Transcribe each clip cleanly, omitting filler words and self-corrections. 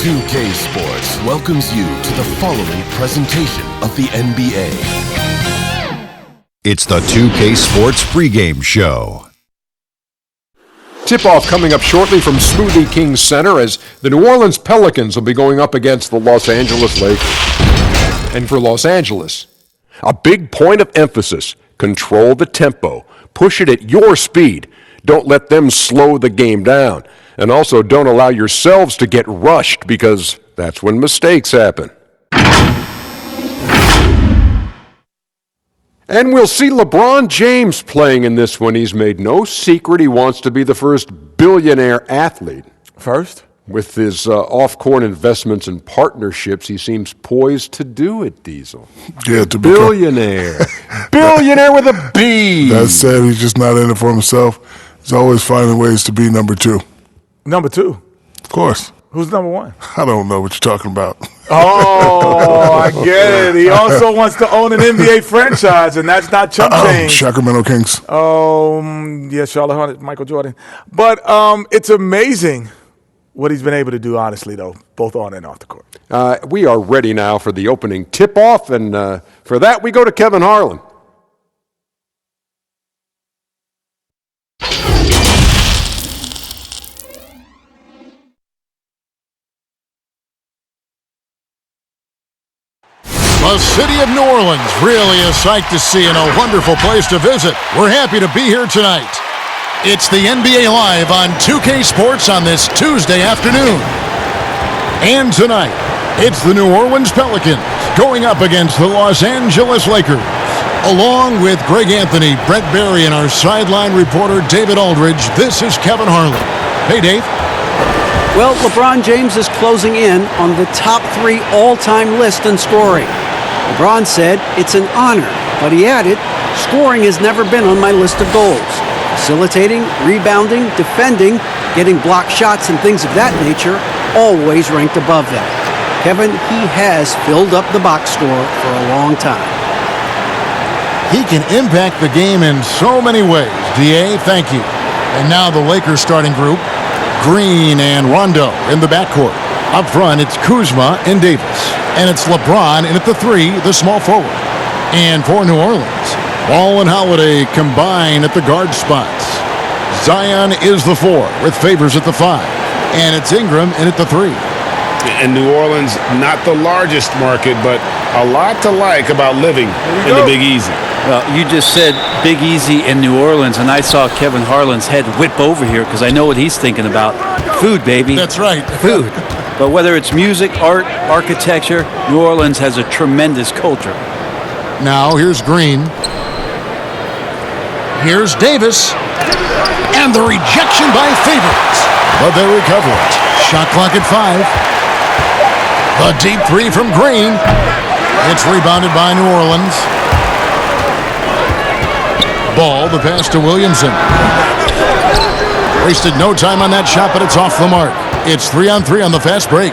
2K Sports welcomes you to the following presentation of the NBA. It's the 2K Sports pregame show. Tip-off coming up shortly from Smoothie King Center as the New Orleans Pelicans will be going up against the Los Angeles Lakers. And for Los Angeles, a big point of emphasis: control the tempo, push it at your speed. Don't let them slow the game down. And also don't allow yourselves to get rushed, because that's when mistakes happen. And we'll see LeBron James playing in this one. He's made no secret he wants to be the first billionaire athlete. First? With his off-court investments and partnerships, he seems poised to do it, Diesel. Yeah, to be billionaire. Billionaire with a B. That said, he's just not in it for himself. He's always finding ways to be number two. Number two? Of course. Who's number one? I don't know what you're talking about. Oh, I get it. He also wants to own an NBA franchise, and that's not chump change. Sacramento Kings. Yeah, Charlotte Hornets, Michael Jordan. But it's amazing what he's been able to do, honestly, though, both on and off the court. We are ready now for the opening tip-off, and for that we go to Kevin Harlan. The city of New Orleans, really a sight to see and a wonderful place to visit. We're happy to be here tonight. It's the NBA Live on 2K Sports on this Tuesday afternoon. And tonight, it's the New Orleans Pelicans going up against the Los Angeles Lakers. Along with Greg Anthony, Brent Barry, and our sideline reporter David Aldridge, this is Kevin Harlan. Hey, Dave. Well, LeBron James is closing in on the top 3 all-time list in scoring. LeBron said, "It's an honor," but he added, "Scoring has never been on my list of goals. Facilitating, rebounding, defending, getting blocked shots, and things of that nature always ranked above that." Kevin, he has filled up the box score for a long time. He can impact the game in so many ways. D.A., thank you. And now the Lakers starting group: Green and Rondo in the backcourt. Up front, it's Kuzma and Davis. And it's LeBron in at the 3, the small forward. And for New Orleans, Ball and Holiday combine at the guard spots. Zion is the 4 with Favors at the 5. And it's Ingram in at the 3. And New Orleans, not the largest market, but a lot to like about living in the Big Easy. Well, you just said Big Easy in New Orleans, and I saw Kevin Harlan's head whip over here because I know what he's thinking about. Food, baby. That's right. Food. But whether it's music, art, architecture, New Orleans has a tremendous culture. Now here's Green. Here's Davis. And the rejection by Favors. But they recover it. Shot clock at 5. The deep 3 from Green. It's rebounded by New Orleans. Ball, the pass to Williamson. Wasted no time on that shot, but it's off the mark. It's 3-on-3 on the fast break.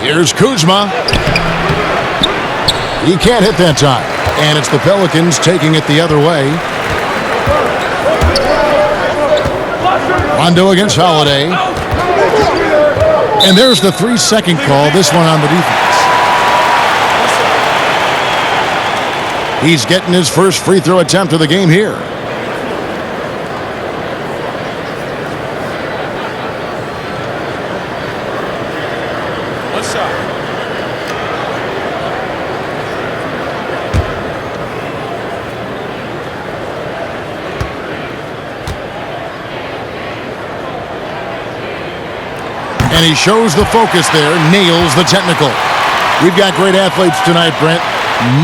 Here's Kuzma. He can't hit that time. And it's the Pelicans taking it the other way. Rondo against Holiday. And there's the 3-second call, this one on the defense. He's getting his first free throw attempt of the game here. What's up? And he shows the focus there, nails the technical. We've got great athletes tonight, Brent.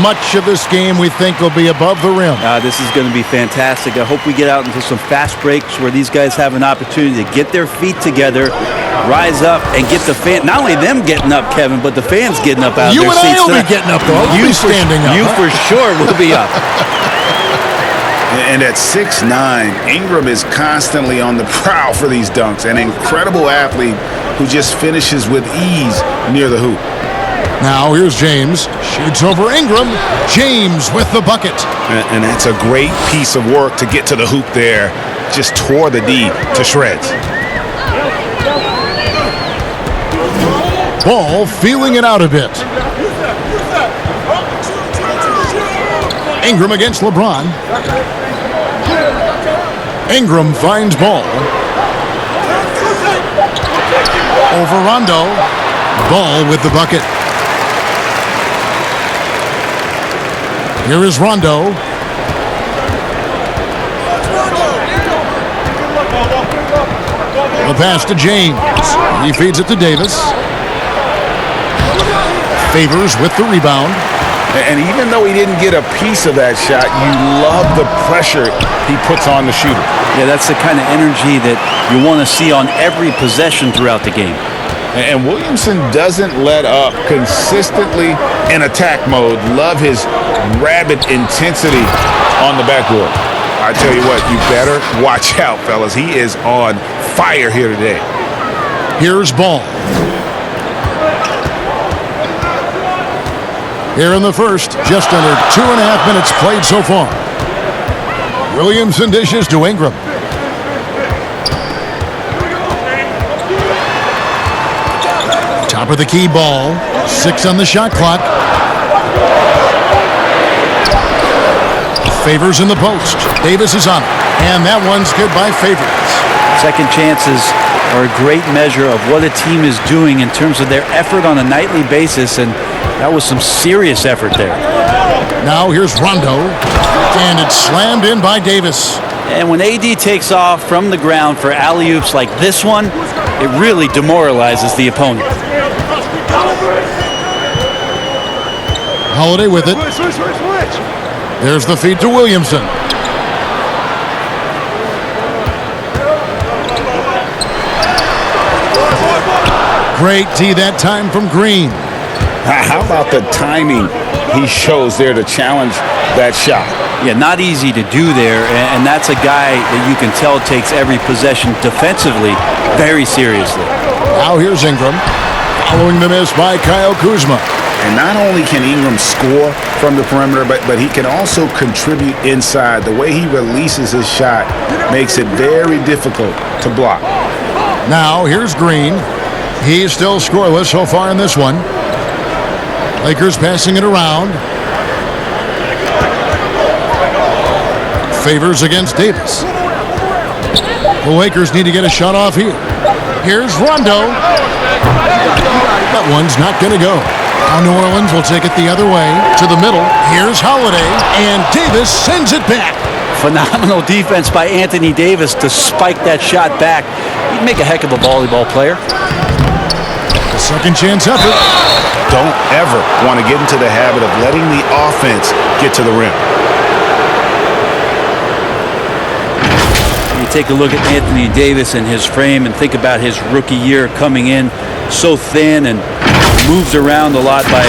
Much of this game we think will be above the rim. This is going to be fantastic. I hope we get out into some fast breaks where these guys have an opportunity to get their feet together, rise up, and get the fan. Not only them getting up, Kevin, but the fans getting up out of their seats. You and I will be getting up, though. We'll be standing up. You for sure will be up. And at 6'9", Ingram is constantly on the prowl for these dunks. An incredible athlete who just finishes with ease near the hoop. Now here's James. Shoots over Ingram. James with the bucket. And that's a great piece of work to get to the hoop there. Just tore the D to shreds. Ball feeling it out a bit. Ingram against LeBron. Ingram finds Ball. Over Rondo. Ball with the bucket. Here is Rondo. The pass to James. He feeds it to Davis. Favors with the rebound. And even though he didn't get a piece of that shot, you love the pressure he puts on the shooter. Yeah, that's the kind of energy that you want to see on every possession throughout the game. And Williamson doesn't let up, consistently in attack mode. Love his rabid intensity on the backboard. I tell you what, you better watch out, fellas. He is on fire here today. Here's Ball. Here in the first, just under 2.5 minutes played so far. Williamson dishes to Ingram. Top of the key Ball. 6 on the shot clock. Favors in the post. Davis is on it. And that one's good by Favors. Second chances are a great measure of what a team is doing in terms of their effort on a nightly basis, and that was some serious effort there. Now here's Rondo, and it's slammed in by Davis. And when AD takes off from the ground for alley-oops like this one, it really demoralizes the opponent. Holiday with it. There's the feed to Williamson. Great D that time from Green. How about the timing he shows there to challenge that shot? Yeah, not easy to do there, and that's a guy that you can tell takes every possession defensively very seriously. Now here's Ingram, following the miss by Kyle Kuzma. And not only can Ingram score from the perimeter, but he can also contribute inside. The way he releases his shot makes it very difficult to block. Now here's Green. He's still scoreless so far in this one. Lakers passing it around. Favors against Davis. The Lakers need to get a shot off here. Here's Rondo. That one's not going to go. Now New Orleans will take it the other way to the middle. Here's Holiday, and Davis sends it back. Phenomenal defense by Anthony Davis to spike that shot back. He'd make a heck of a volleyball player. The second chance effort. Don't ever want to get into the habit of letting the offense get to the rim. You take a look at Anthony Davis and his frame and think about his rookie year coming in so thin and moves around a lot by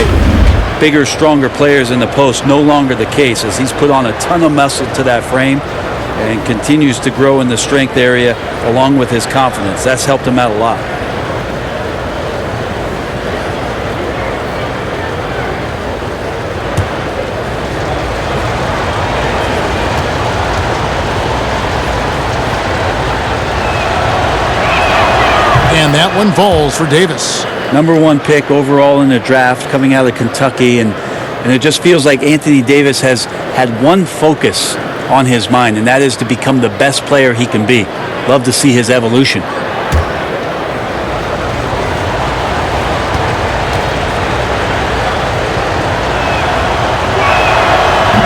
bigger, stronger players in the post. No longer the case, as he's put on a ton of muscle to that frame and continues to grow in the strength area along with his confidence. That's helped him out a lot. And that one falls for Davis. Number 1 pick overall in the draft, coming out of Kentucky, and it just feels like Anthony Davis has had one focus on his mind, and that is to become the best player he can be. Love to see his evolution.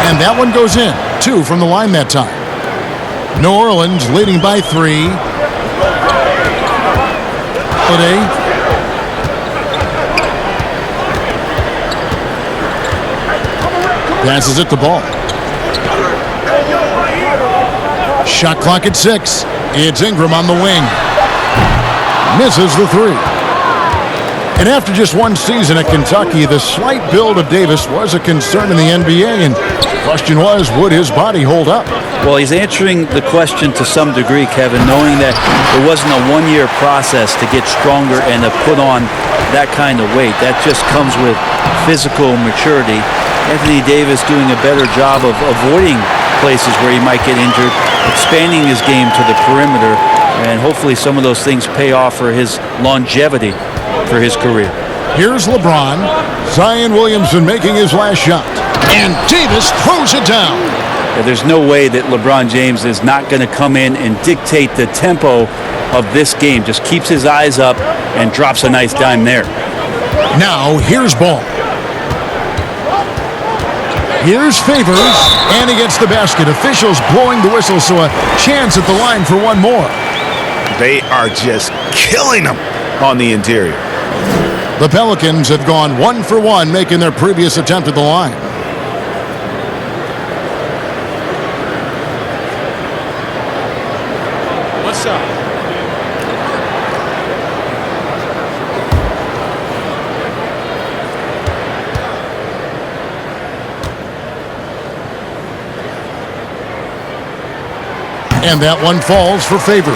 And that one goes in. 2 from the line that time. New Orleans leading by 3. Holiday. Passes it to Ball. Shot clock at 6. It's Ingram on the wing. Misses the 3. And after just one season at Kentucky, the slight build of Davis was a concern in the NBA, and the question was, would his body hold up? Well, he's answering the question to some degree, Kevin, knowing that it wasn't a one-year process to get stronger and to put on that kind of weight. That just comes with physical maturity. Anthony Davis doing a better job of avoiding places where he might get injured, expanding his game to the perimeter, and hopefully some of those things pay off for his longevity for his career. Here's LeBron. Zion Williamson making his last shot. And Davis throws it down. Yeah, there's no way that LeBron James is not going to come in and dictate the tempo of this game. Just keeps his eyes up and drops a nice dime there. Now, here's Ball. Here's Favors, and he gets the basket. Officials blowing the whistle, so a chance at the line for one more. They are just killing them on the interior. The Pelicans have gone 1 for 1, making their previous attempt at the line. What's up? And that one falls for Favors.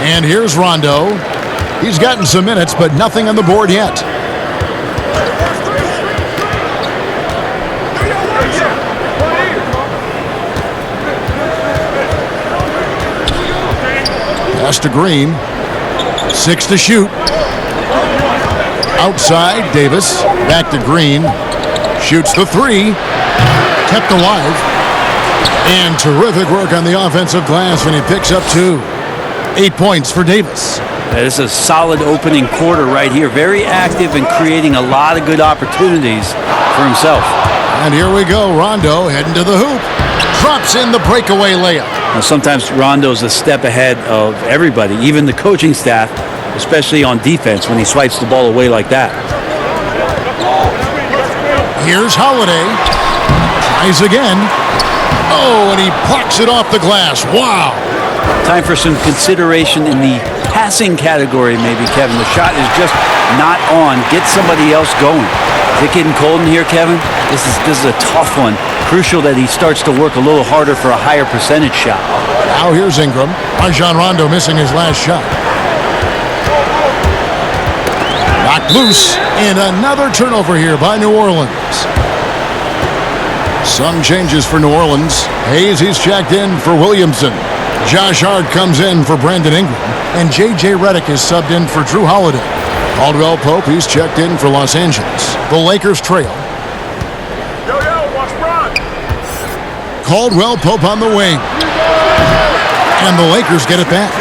And here's Rondo. He's gotten some minutes, but nothing on the board yet. Pass to Green. 6 to shoot. Outside, Davis. Back to Green. Shoots the 3. Kept alive. And terrific work on the offensive glass when he picks up 2. 8 points for Davis. This is a solid opening quarter right here. Very active and creating a lot of good opportunities for himself. And here we go. Rondo heading to the hoop. Drops in the breakaway layup. Now, sometimes Rondo's a step ahead of everybody, even the coaching staff, especially on defense when he swipes the ball away like that. Here's Holiday. Tries again. Oh, and he plucks it off the glass. Wow. Time for some consideration in the passing category, maybe, Kevin. The shot is just not on. Get somebody else going. Is it getting cold in here, Kevin? This is a tough one. Crucial that he starts to work a little harder for a higher percentage shot. Now here's Ingram. Rajon Rondo missing his last shot. Knocked loose. And another turnover here by New Orleans. Some changes for New Orleans. Hayes, he's checked in for Williamson. Josh Hart comes in for Brandon Ingram. And J.J. Redick is subbed in for Drew Holiday. Caldwell Pope, he's checked in for Los Angeles. The Lakers trail. Watch Bron. Caldwell Pope on the wing. And the Lakers get it back.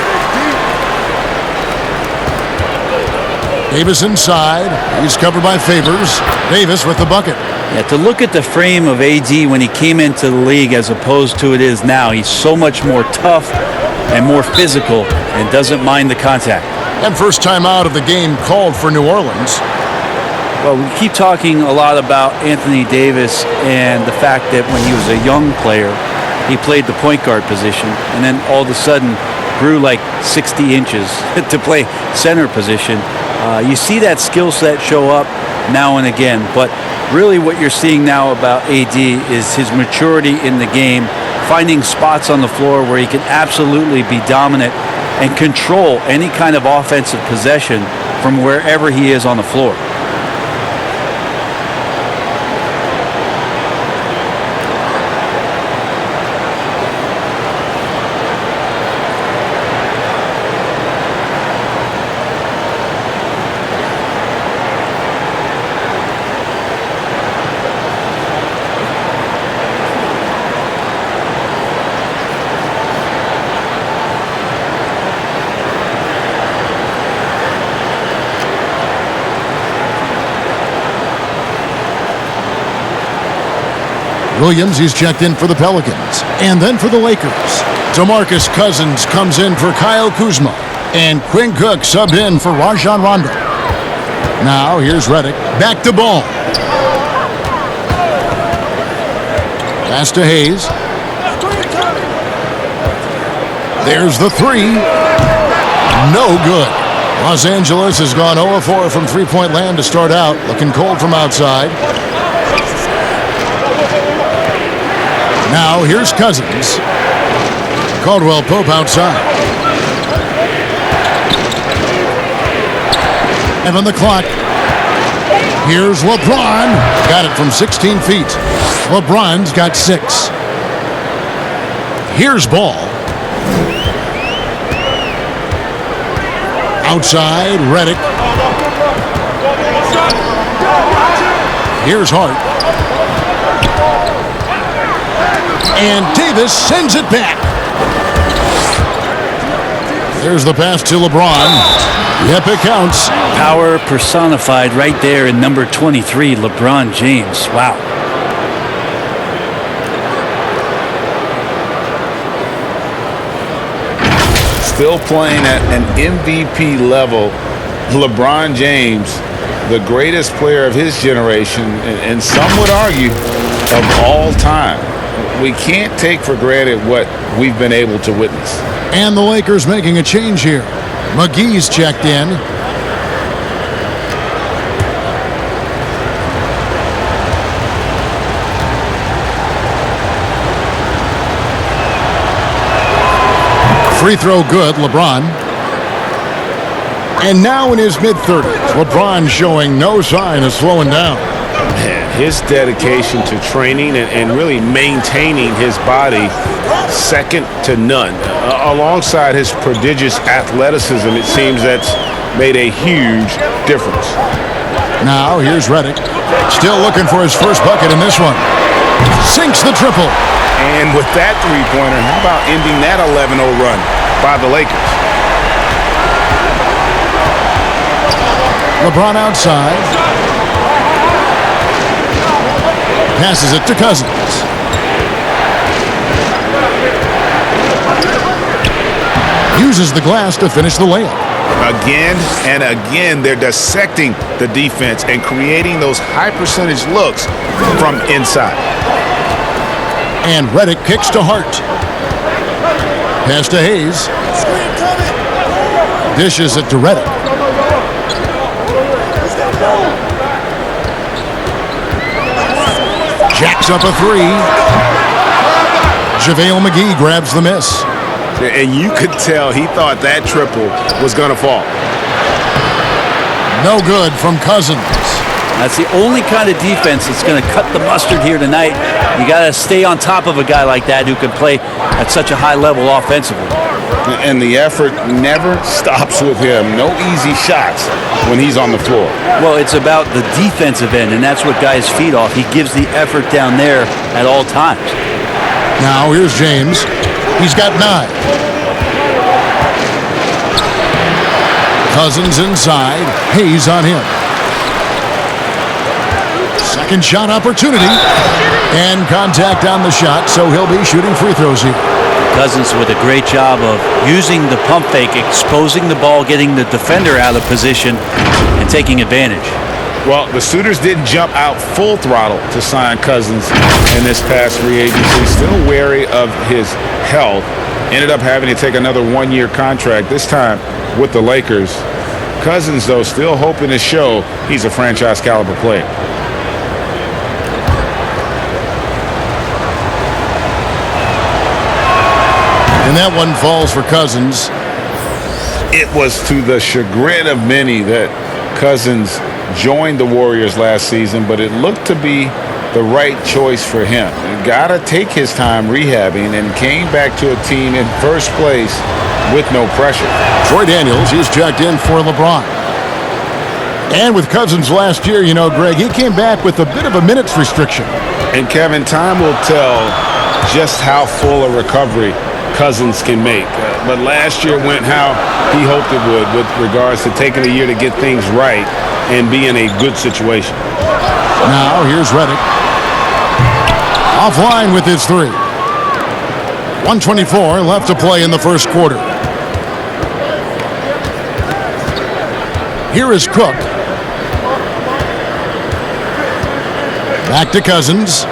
Davis inside. He's covered by Favors. Davis with the bucket. Yeah, to look at the frame of AD when he came into the league as opposed to it is now, he's so much more tough and more physical and doesn't mind the contact. And first time out of the game called for New Orleans. Well, we keep talking a lot about Anthony Davis and the fact that when he was a young player, he played the point guard position and then all of a sudden grew like 60 inches to play center position. You see that skill set show up now and again, but really what you're seeing now about AD is his maturity in the game, finding spots on the floor where he can absolutely be dominant and control any kind of offensive possession from wherever he is on the floor. Williams, he's checked in for the Pelicans. And then for the Lakers. DeMarcus Cousins comes in for Kyle Kuzma. And Quinn Cook subbed in for Rajon Rondo. Now here's Redick. Back to Ball. Pass to Hayes. There's the 3. No good. Los Angeles has gone 0-4 from three-point land to start out. Looking cold from outside. Now here's Cousins. Caldwell Pope outside. And on the clock. Here's LeBron. Got it from 16 feet. LeBron's got 6. Here's Ball. Outside, Reddick. Here's Hart. And Davis sends it back. There's the pass to LeBron. Yep, it counts. Power personified right there in number 23, LeBron James. Wow. Still playing at an MVP level. LeBron James, the greatest player of his generation, and some would argue of all time. We can't take for granted what we've been able to witness. And the Lakers making a change here. McGee's checked in. Free throw good, LeBron. And now in his mid-30s, LeBron showing no sign of slowing down. Man, his dedication to training and really maintaining his body, second to none. Alongside his prodigious athleticism, it seems that's made a huge difference. Now here's Reddick. Still looking for his first bucket in this one. Sinks the triple. And with that three-pointer, how about ending that 11-0 run by the Lakers? LeBron outside. Passes it to Cousins. Uses the glass to finish the layup. Again and again, they're dissecting the defense and creating those high-percentage looks from inside. And Reddick kicks to Hart. Pass to Hayes. Dishes it to Reddick. Jacks up a three. JaVale McGee grabs the miss. And you could tell he thought that triple was going to fall. No good from Cousins. That's the only kind of defense that's going to cut the mustard here tonight. You got to stay on top of a guy like that who can play at such a high level offensively. And the effort never stops with him. No easy shots when he's on the floor. Well, it's about the defensive end, and that's what guys feed off. He gives the effort down there at all times. Now here's James. He's got 9. Cousins inside. Hayes on him. Second shot opportunity. And contact on the shot, so he'll be shooting free throws here. Cousins with a great job of using the pump fake, exposing the ball, getting the defender out of position, and taking advantage. Well, the suitors didn't jump out full throttle to sign Cousins in this past free agency. Still wary of his health. Ended up having to take another one-year contract, this time with the Lakers. Cousins, though, still hoping to show he's a franchise-caliber player. And that one falls for Cousins. It was to the chagrin of many that Cousins joined the Warriors last season, but it looked to be the right choice for him. He got to take his time rehabbing and came back to a team in first place with no pressure. Troy Daniels, he's checked in for LeBron. And with Cousins last year, you know, Greg, he came back with a bit of a minutes restriction. And Kevin, time will tell just how full a recovery Cousins can make. But last year went how he hoped it would with regards to taking a year to get things right and be in a good situation. Now here's Reddick. Offline with his 3. 124 left to play in the first quarter. Here is Cook. Back to Cousins.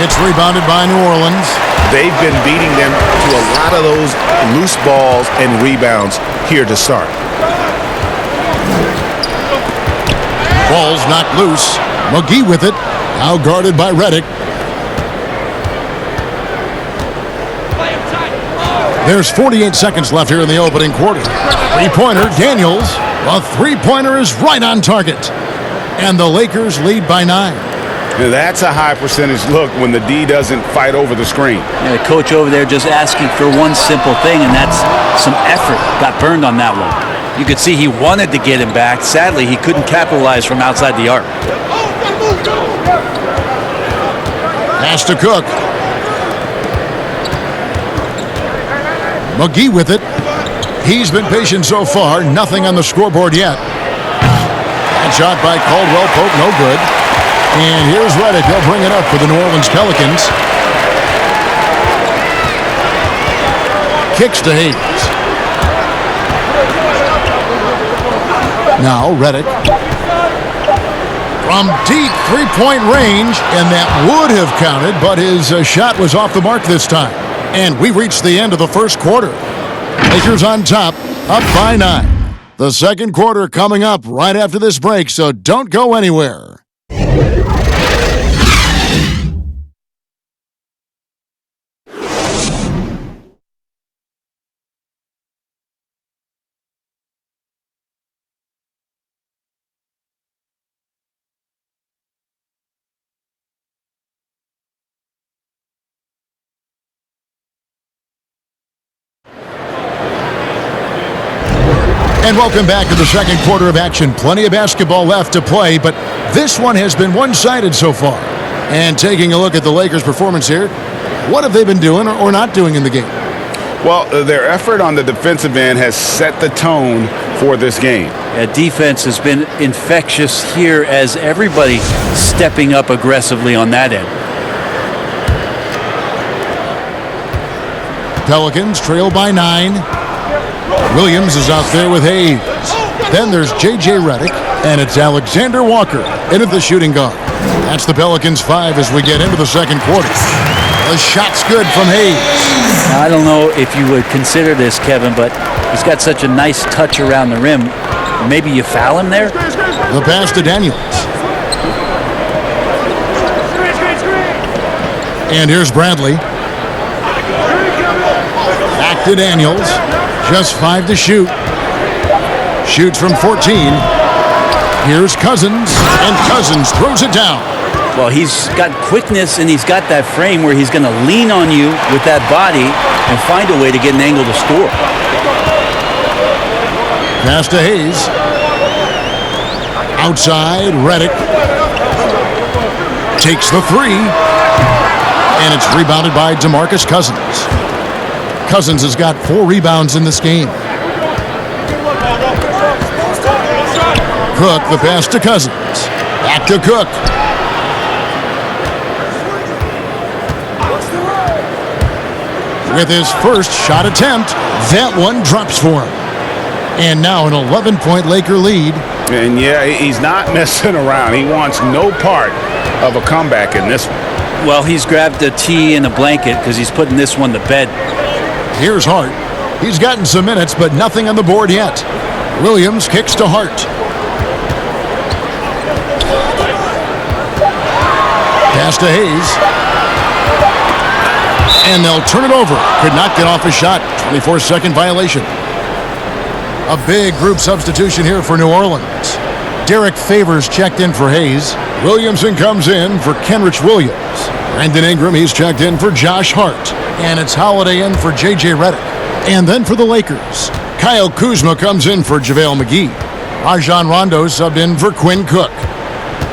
It's rebounded by New Orleans. They've been beating them to a lot of those loose balls and rebounds here to start. Ball's knocked loose. McGee with it. Now guarded by Reddick. There's 48 seconds left here in the opening quarter. Three-pointer, Daniels. The three-pointer is right on target. And the Lakers lead by 9. That's a high percentage look when the D doesn't fight over the screen. Yeah, the coach over there just asking for one simple thing, and that's some effort. Got burned on that one. You could see he wanted to get him back. Sadly, he couldn't capitalize from outside the arc. Pass to Cook. McGee with it. He's been patient so far. Nothing on the scoreboard yet. That shot by Caldwell Pope, no good. And here's Reddick. He'll bring it up for the New Orleans Pelicans. Kicks to Hayes. Now Reddick. From deep three-point range, and that would have counted, but his shot was off the mark this time. And we reached the end of the first quarter. Lakers on top, up by 9. The second quarter coming up right after this break, so don't go anywhere. And welcome back to the second quarter of action. Plenty of basketball left to play, but this one has been one-sided so far. And taking a look at the Lakers' performance here, what have they been doing or not doing in the game? Well, their effort on the defensive end has set the tone for this game. Yeah, defense has been infectious here as everybody stepping up aggressively on that end. Pelicans trail by 9. Williams is out there with Hayes. Then there's J.J. Redick, and it's Alexander Walker into the shooting guard. That's the Pelicans 5 as we get into the second quarter. The shot's good from Hayes. Now, I don't know if you would consider this, Kevin, but he's got such a nice touch around the rim. Maybe you foul him there? The pass to Daniels. And here's Bradley. Back to Daniels. Just 5 to shoot. Shoots from 14. Here's Cousins, and Cousins throws it down. Well, he's got quickness, and he's got that frame where he's going to lean on you with that body and find a way to get an angle to score. Pass to Hayes. Outside, Redick. Takes the 3. And it's rebounded by DeMarcus Cousins. Cousins has got 4 rebounds in this game. Cook, the pass to Cousins. Back to Cook. With his first shot attempt, that one drops for him. And now an 11-point Laker lead. And yeah, he's not messing around. He wants no part of a comeback in this one. Well, he's grabbed a tee and a blanket because he's putting this one to bed. Here's Hart. He's gotten some minutes, but nothing on the board yet. Williams kicks to Hart. Pass to Hayes. And they'll turn it over. Could not get off a shot. 24-second violation. A big group substitution here for New Orleans. Derek Favors checked in for Hayes. Williamson comes in for Kenrich Williams. Brandon Ingram, he's checked in for Josh Hart. And it's Holiday in for J.J. Redick. And then for the Lakers, Kyle Kuzma comes in for JaVale McGee. Rajon Rondo subbed in for Quinn Cook.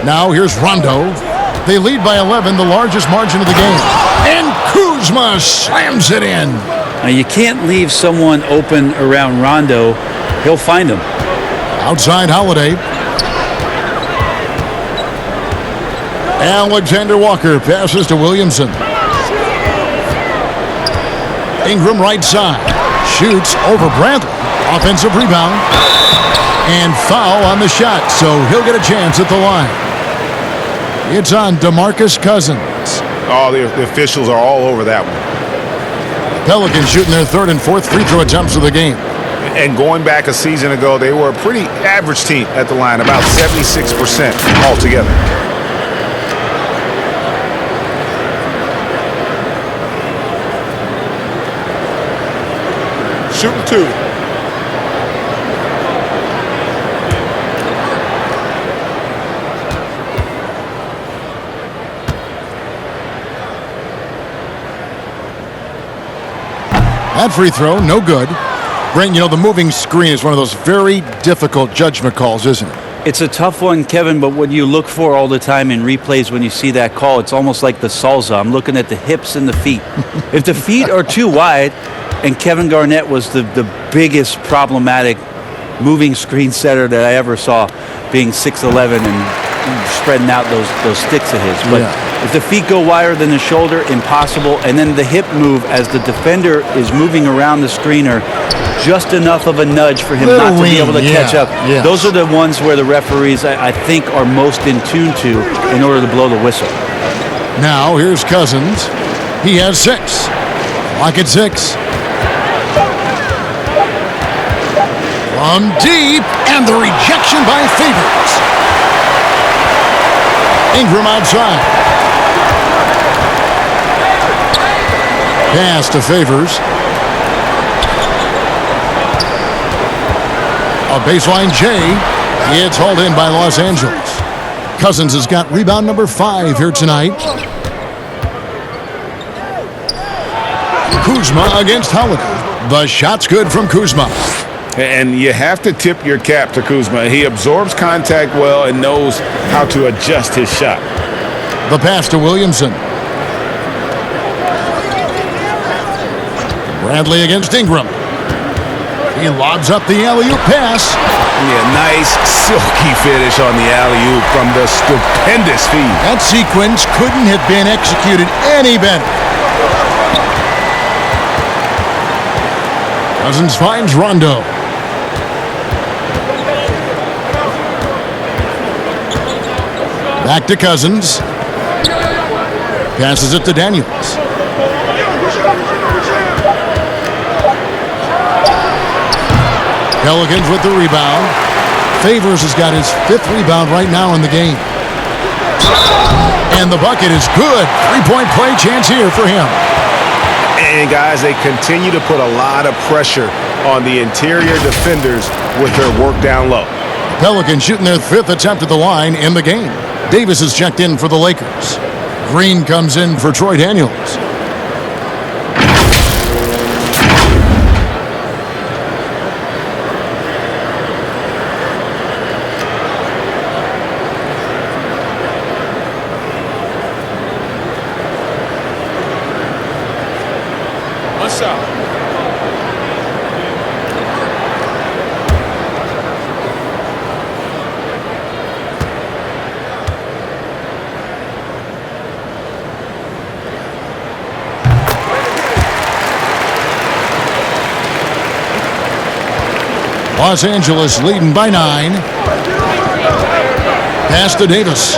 Now here's Rondo. They lead by 11, the largest margin of the game. And Kuzma slams it in. Now, you can't leave someone open around Rondo. He'll find him. Outside Holiday. Alexander Walker passes to Williamson. Ingram right side. Shoots over Bradley. Offensive rebound. And foul on the shot, so he'll get a chance at the line. It's on DeMarcus Cousins. Oh, the officials are all over that one. Pelicans shooting their 3rd and 4th free throw attempts of the game. And going back a season ago, they were a pretty average team at the line, about 76% altogether. Shooting 2. That free throw, no good. Brent, the moving screen is one of those very difficult judgment calls, isn't it? It's a tough one, Kevin, but what you look for all the time in replays when you see that call, it's almost like the salsa. I'm looking at the hips and the feet. If the feet are too wide, and Kevin Garnett was the biggest problematic moving screen setter that I ever saw, being 6'11" and spreading out those sticks of his. But if the feet go wider than the shoulder, impossible. And then the hip move as the defender is moving around the screener, just enough of a nudge for him not to be able to catch up. Yes. Those are the ones where the referees, I think, are most in tune to in order to blow the whistle. Now, here's Cousins. He has 6. Clock at 6. From deep, and the rejection by Favors. Ingram outside. Pass to Favors. A baseline J. It's hauled in by Los Angeles. Cousins has got rebound number 5 here tonight. Kuzma against Holiday. The shot's good from Kuzma. And you have to tip your cap to Kuzma. He absorbs contact well and knows how to adjust his shot. The pass to Williamson. Bradley against Ingram. He lobs up the alley-oop pass. Yeah, nice silky finish on the alley-oop from the stupendous feed. That sequence couldn't have been executed any better. Cousins finds Rondo. Back to Cousins. Passes it to Daniels. Pelicans with the rebound. Favors has got his 5th rebound right now in the game. And the bucket is good. 3-point play chance here for him. And guys, they continue to put a lot of pressure on the interior defenders with their work down low. Pelicans shooting their 5th attempt at the line in the game. Davis is checked in for the Lakers. Green comes in for Troy Daniels. What's up? Los Angeles leading by 9. Pass to Davis.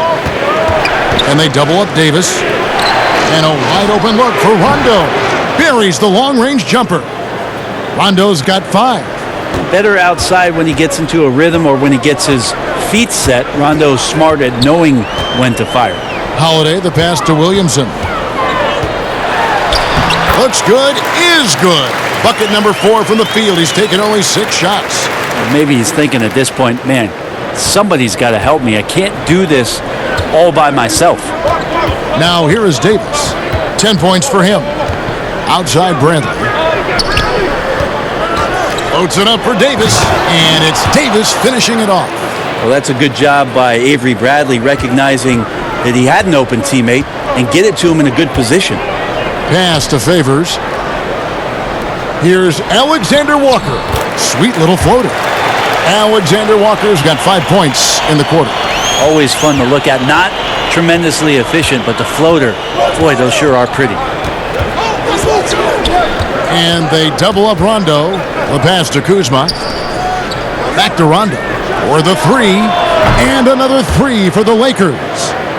And they double up Davis. And a wide open look for Rondo. Buries the long-range jumper. Rondo's got 5. Better outside when he gets into a rhythm or when he gets his feet set. Rondo's smart at knowing when to fire. Holiday, the pass to Williamson. Looks good, is good. Bucket number 4 from the field. He's taken only 6 shots. Maybe he's thinking at this point, man, somebody's got to help me. I can't do this all by myself. Now here is Davis. 10 points for him. Outside Bradley. Loads it up for Davis, and it's Davis finishing it off. Well, that's a good job by Avery Bradley recognizing that he had an open teammate and get it to him in a good position. Pass to Favors. Here's Alexander Walker. Sweet little floater. Alexander Walker's got 5 points in the quarter. Always fun to look at. Not tremendously efficient, but the floater, boy, those sure are pretty. And they double up Rondo. The pass to Kuzma. Back to Rondo for the 3. And another 3 for the Lakers.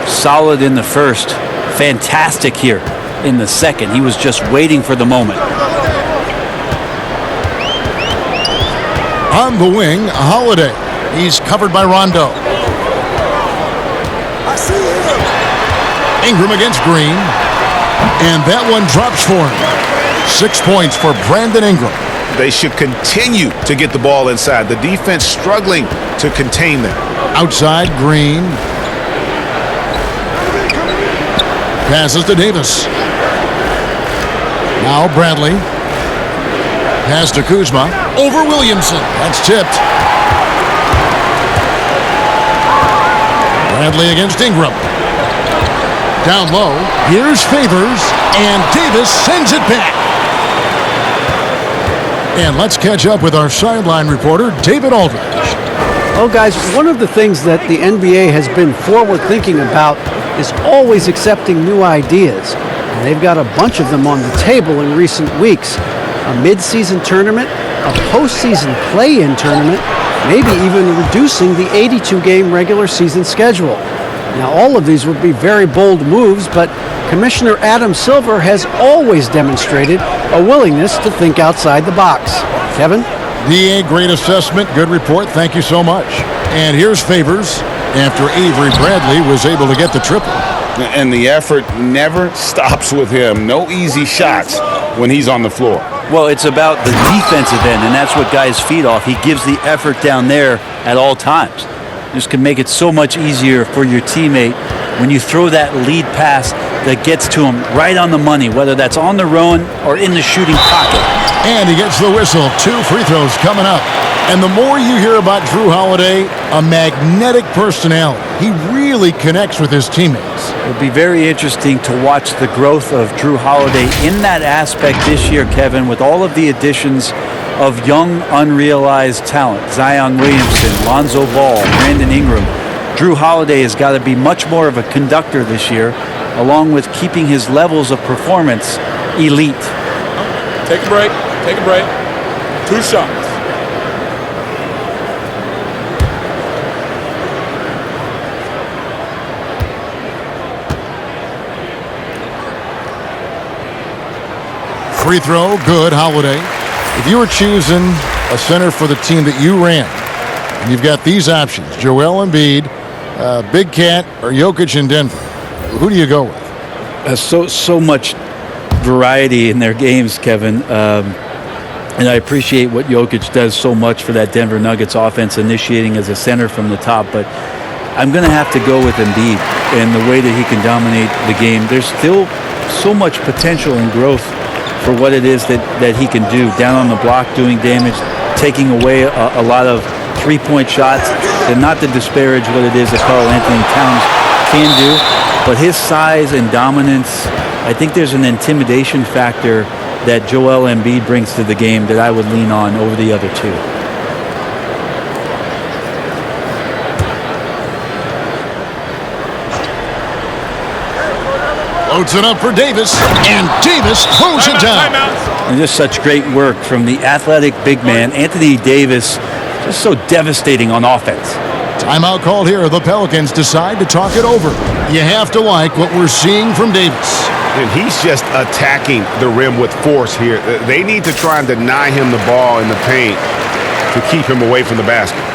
Solid in the first. Fantastic here in the second. He was just waiting for the moment. On the wing, Holiday. He's covered by Rondo. Ingram against Green. And that one drops for him. 6 points for Brandon Ingram. They should continue to get the ball inside. The defense struggling to contain them. Outside, Green. Passes to Davis. Now Bradley. Pass to Kuzma. Over Williamson. That's tipped. Bradley against Ingram. Down low. Here's Favors. And Davis sends it back. And let's catch up with our sideline reporter, David Aldridge. Well, guys, one of the things that the NBA has been forward-thinking about is always accepting new ideas. And they've got a bunch of them on the table in recent weeks. A mid-season tournament, a postseason play-in tournament, maybe even reducing the 82-game regular season schedule. Now, all of these would be very bold moves, but Commissioner Adam Silver has always demonstrated a willingness to think outside the box. Kevin? DA, great assessment, good report, thank you so much. And here's Favors after Avery Bradley was able to get the triple. And the effort never stops with him. No easy shots when he's on the floor. Well, it's about the defensive end, and that's what guys feed off. He gives the effort down there at all times. This can make it so much easier for your teammate when you throw that lead pass that gets to him right on the money, whether that's on the run or in the shooting pocket. And he gets the whistle. 2 free throws coming up. And the more you hear about Drew Holiday, a magnetic personality. He really connects with his teammates. It'll be very interesting to watch the growth of Drew Holiday in that aspect this year, Kevin, with all of the additions of young, unrealized talent. Zion Williamson, Lonzo Ball, Brandon Ingram. Drew Holiday has got to be much more of a conductor this year, along with keeping his levels of performance elite. Take a break. Take a break. 2 shots. Free throw, good, Holiday. If you were choosing a center for the team that you ran, and you've got these options, Joel Embiid, Big Cat, or Jokic in Denver, who do you go with? So much variety in their games, Kevin. And I appreciate what Jokic does so much for that Denver Nuggets offense, initiating as a center from the top. But I'm going to have to go with Embiid and the way that he can dominate the game. There's still so much potential and growth for what it is that he can do. Down on the block, doing damage, taking away a lot of three-point shots. And not to disparage what it is that Karl Anthony Towns can do, but his size and dominance, I think there's an intimidation factor that Joel Embiid brings to the game that I would lean on over the other two. Loads it up for Davis, and Davis throws it down. And just such great work from the athletic big man, Anthony Davis, just so devastating on offense. Timeout called here. The Pelicans decide to talk it over. You have to like what we're seeing from Davis. And he's just attacking the rim with force here. They need to try and deny him the ball in the paint to keep him away from the basket.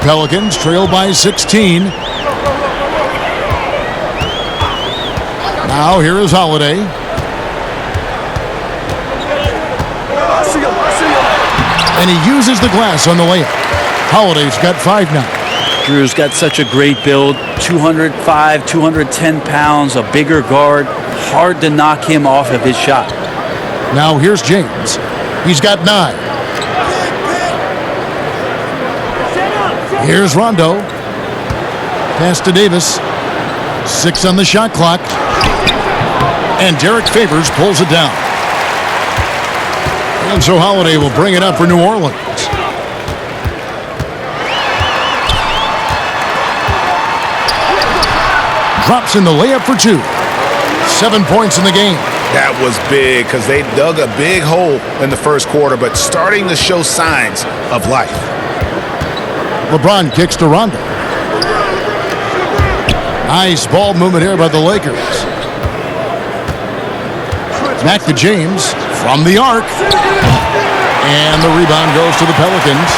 Pelicans trail by 16. Now here is Holiday. And he uses the glass on the layup. Holiday's got 5 now. Drew's got such a great build, 205, 210 pounds, a bigger guard. Hard to knock him off of his shot. Now here's James. He's got 9. Here's Rondo. Pass to Davis. 6 on the shot clock. And Derek Favors pulls it down. And so Holiday will bring it up for New Orleans. drops in the layup for 2. 7 points in the game. That was big because they dug a big hole in the first quarter, but starting to show signs of life. LeBron kicks to Rondo. Nice ball movement here by the Lakers. Back to James from the arc. And the rebound goes to the Pelicans.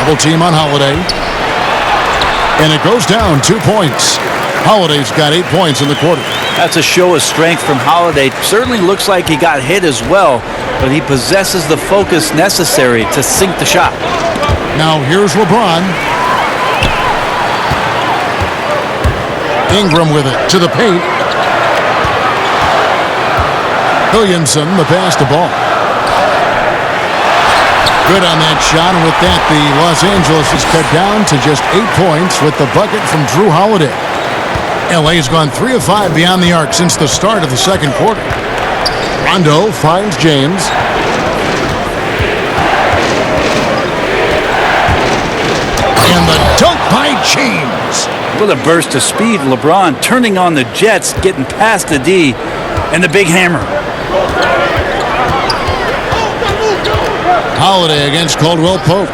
Double team on Holiday. And it goes down 2 points. Holiday's got 8 points in the quarter. That's a show of strength from Holiday. Certainly looks like he got hit as well, but he possesses the focus necessary to sink the shot. Now here's LeBron. Ingram with it to the paint. Williamson, the pass to Ball. Good on that shot, and with that, the Los Angeles is cut down to just 8 points with the bucket from Drew Holiday. LA's gone 3 of 5 beyond the arc since the start of the second quarter. Rondo finds James. And the dunk by James. With a burst of speed, LeBron turning on the Jets, getting past the D, and the big hammer. Holiday against Caldwell Pope.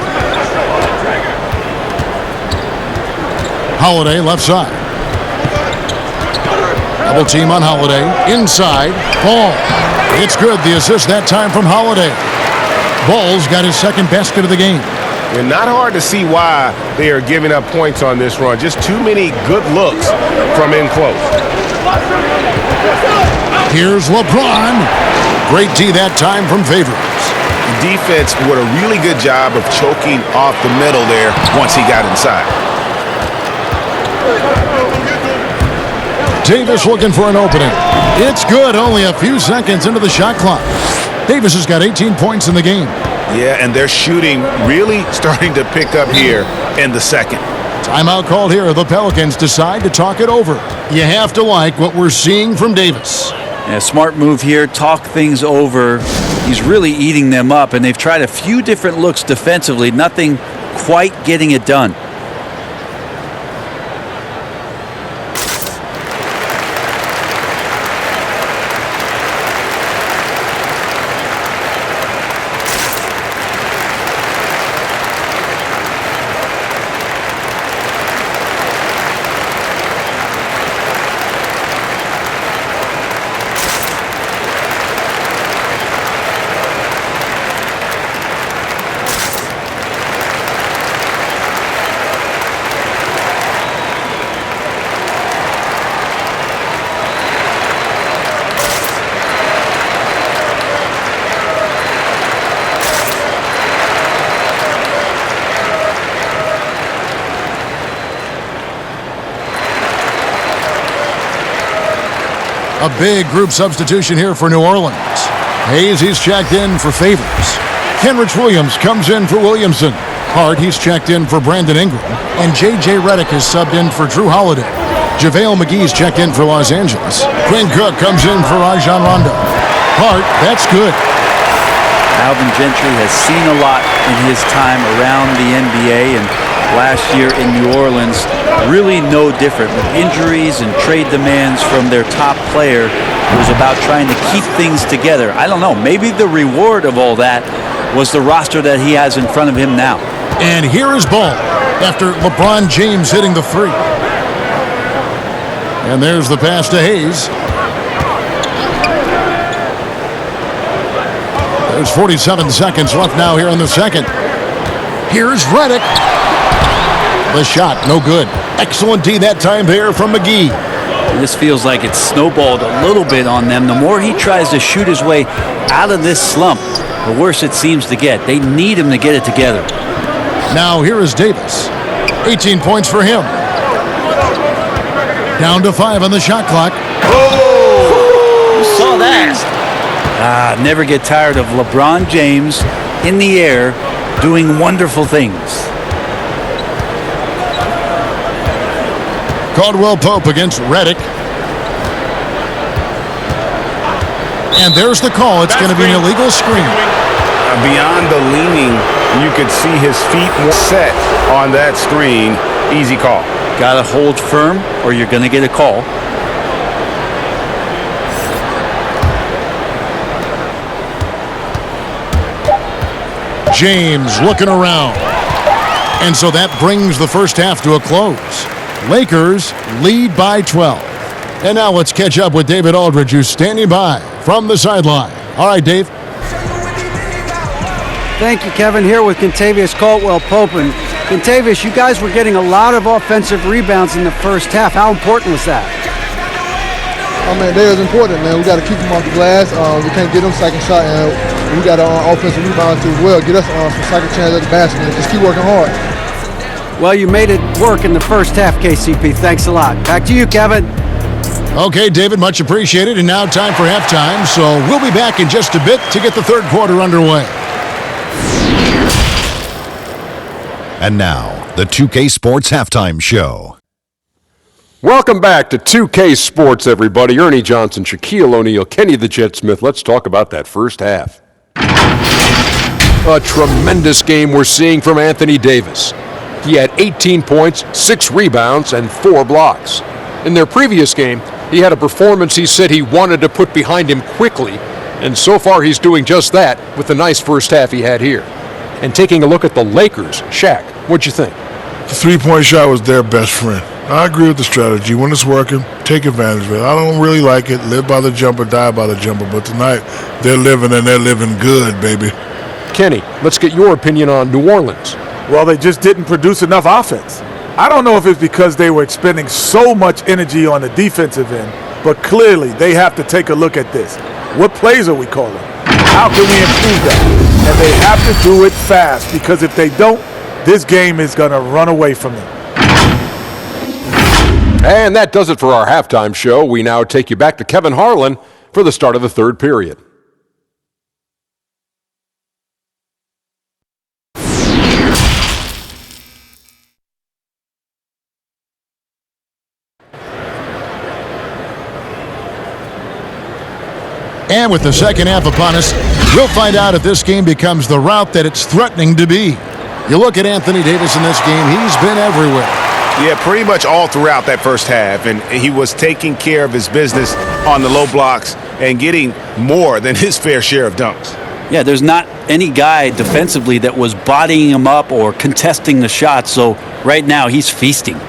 Holiday left side. Double team on Holiday. Inside. Ball. It's good. The assist that time from Holiday. Ball's got his second basket of the game. And not hard to see why they are giving up points on this run. Just too many good looks from in close. Here's LeBron. Great D that time from Favors. The defense did a really good job of choking off the middle there once he got inside. Davis looking for an opening. It's good. Only a few seconds into the shot clock. Davis has got 18 points in the game. Yeah, and their shooting really starting to pick up here in the second. Timeout called here. The Pelicans decide to talk it over. You have to like what we're seeing from Davis. Yeah, smart move here. Talk things over. He's really eating them up, and they've tried a few different looks defensively. Nothing quite getting it done. A big group substitution here for New Orleans. Hayes, he's checked in for Favors. Kenrich Williams comes in for Williamson. Hart, he's checked in for Brandon Ingram. And J.J. Redick is subbed in for Drew Holiday. JaVale McGee's checked in for Los Angeles. Quinn Cook comes in for Rajon Rondo. Hart, that's good. Alvin Gentry has seen a lot in his time around the NBA, and last year in New Orleans, really no different. With injuries and trade demands from their top player, it was about trying to keep things together. I don't know, maybe the reward of all that was the roster that he has in front of him now. And here is Ball after LeBron James hitting the three. And there's the pass to Hayes. There's 47 seconds left now here in the second. Here's Redick. The shot, no good. Excellent D that time there from McGee. This feels like it's snowballed a little bit on them. The more he tries to shoot his way out of this slump, the worse it seems to get. They need him to get it together. Now here is Davis. 18 points for him. Down to 5 on the shot clock. Oh! Who saw that? Never get tired of LeBron James in the air doing wonderful things. Caldwell Pope against Redick. And there's the call. It's going to be an illegal screen. Beyond the leaning, you could see his feet set on that screen. Easy call. Got to hold firm or you're going to get a call. James looking around. And so that brings the first half to a close. Lakers lead by 12. And now let's catch up with David Aldridge, who's standing by from the sideline. All right, Dave. Thank you, Kevin. Here with Kentavious Caldwell-Pope. And Kentavious, you guys were getting a lot of offensive rebounds in the first half. How important was that? Oh, man, that is important, man. We got to keep them off the glass. We can't get them second shot, and we got to offensive rebound too as well. Get us some second chance at the basket and just keep working hard. Well, you made it work in the first half, KCP. Thanks a lot. Back to you, Kevin. Okay, David, much appreciated. And now time for halftime. So we'll be back in just a bit to get the third quarter underway. And now, the 2K Sports Halftime Show. Welcome back to 2K Sports, everybody. Ernie Johnson, Shaquille O'Neal, Kenny the Jet Smith. Let's talk about that first half. A tremendous game we're seeing from Anthony Davis. He had 18 points, 6 rebounds, and 4 blocks. In their previous game, he had a performance he said he wanted to put behind him quickly, and so far he's doing just that with the nice first half he had here. And taking a look at the Lakers, Shaq, what'd you think? The three-point shot was their best friend. I agree with the strategy. When it's working, take advantage of it. I don't really like it. Live by the jumper, die by the jumper. But tonight, they're living, and they're living good, baby. Kenny, let's get your opinion on New Orleans. Well, they just didn't produce enough offense. I don't know if it's because they were expending so much energy on the defensive end, but clearly they have to take a look at this. What plays are we calling? How can we improve that? And they have to do it fast, because if they don't, this game is going to run away from them. And that does it for our halftime show. We now take you back to Kevin Harlan for the start of the third period. And with the second half upon us, we'll find out if this game becomes the route that it's threatening to be. You look at Anthony Davis in this game, he's been everywhere. Yeah, pretty much all throughout that first half, and he was taking care of his business on the low blocks and getting more than his fair share of dunks. Yeah, there's not any guy defensively that was bodying him up or contesting the shot, so right now he's feasting.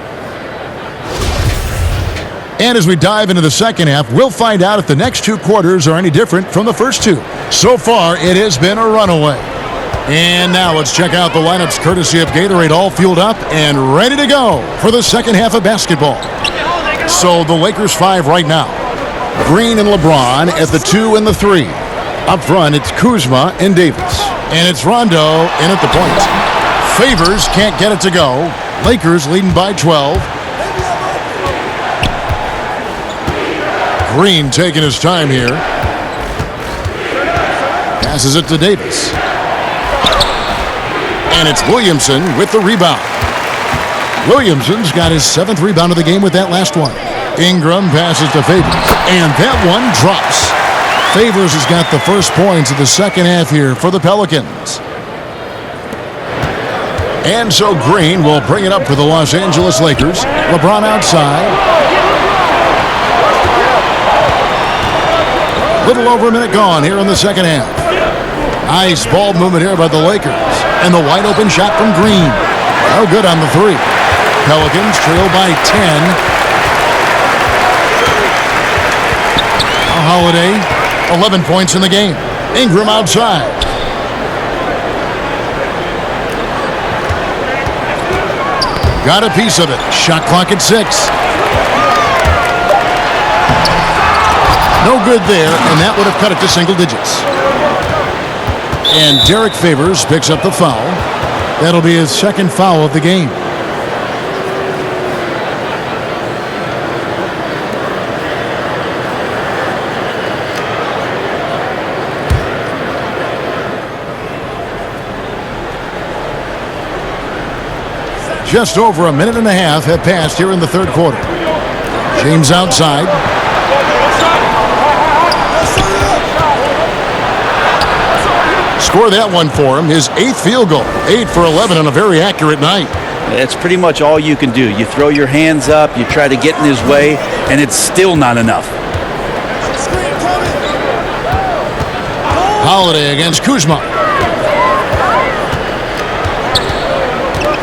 And as we dive into the second half, we'll find out if the next 2 quarters are any different from the first 2. So far, it has been a runaway. And now let's check out the lineups courtesy of Gatorade, all fueled up and ready to go for the second half of basketball. So the Lakers 5 right now. Green and LeBron at the 2 and the 3. Up front, it's Kuzma and Davis. And it's Rondo in at the point. Favors can't get it to go. Lakers leading by 12. Green taking his time here. Passes it to Davis. And it's Williamson with the rebound. Williamson's got his 7th rebound of the game with that last one. Ingram passes to Favors. And that one drops. Favors has got the first points of the second half here for the Pelicans. And so Green will bring it up for the Los Angeles Lakers. LeBron outside. Little over a minute gone here in the second half. Nice ball movement here by the Lakers. And the wide open shot from Green. No good on the 3. Pelicans trail by 10. Holiday, 11 points in the game. Ingram outside. Got a piece of it. Shot clock at 6. No good there, and that would have cut it to single digits. And Derek Favors picks up the foul. That'll be his second foul of the game. Just over a minute and a half have passed here in the third quarter. James outside. Score that one for him, his 8th field goal. 8 for 11 on a very accurate night. It's pretty much all you can do. You throw your hands up, you try to get in his way, and it's still not enough. Holiday against Kuzma.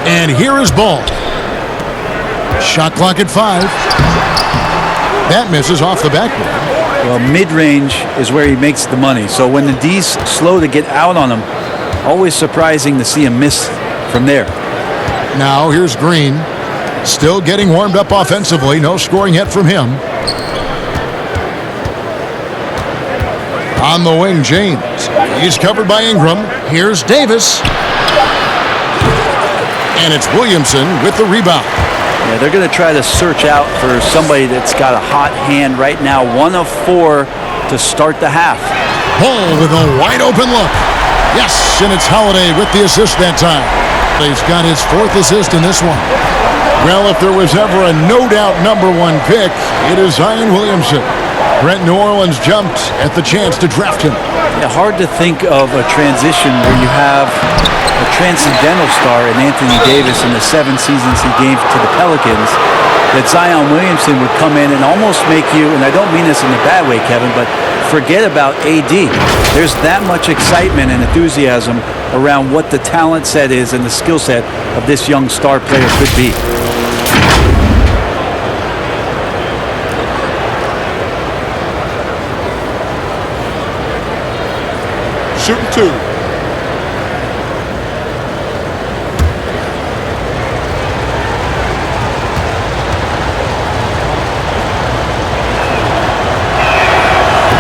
And here is Ball. Shot clock at 5. That misses off the backboard. Well, mid-range is where he makes the money. So when the D's slow to get out on him, always surprising to see him miss from there. Now here's Green. Still getting warmed up offensively. No scoring yet from him. On the wing, James. He's covered by Ingram. Here's Davis. And it's Williamson with the rebound. Yeah, they're going to try to search out for somebody that's got a hot hand right now. 1 of 4 to start the half. Ball with a wide open look. Yes, and it's Holiday with the assist that time. He's got his 4th assist in this one. Well, if there was ever a no-doubt number 1 pick, it is Zion Williamson. Brent, New Orleans jumped at the chance to draft him. Yeah, hard to think of a transition where you have a transcendental star in Anthony Davis in the 7 seasons he gave to the Pelicans, that Zion Williamson would come in and almost make you, and I don't mean this in a bad way, Kevin, but forget about AD. There's that much excitement and enthusiasm around what the talent set is and the skill set of this young star player could be. Shooting 2.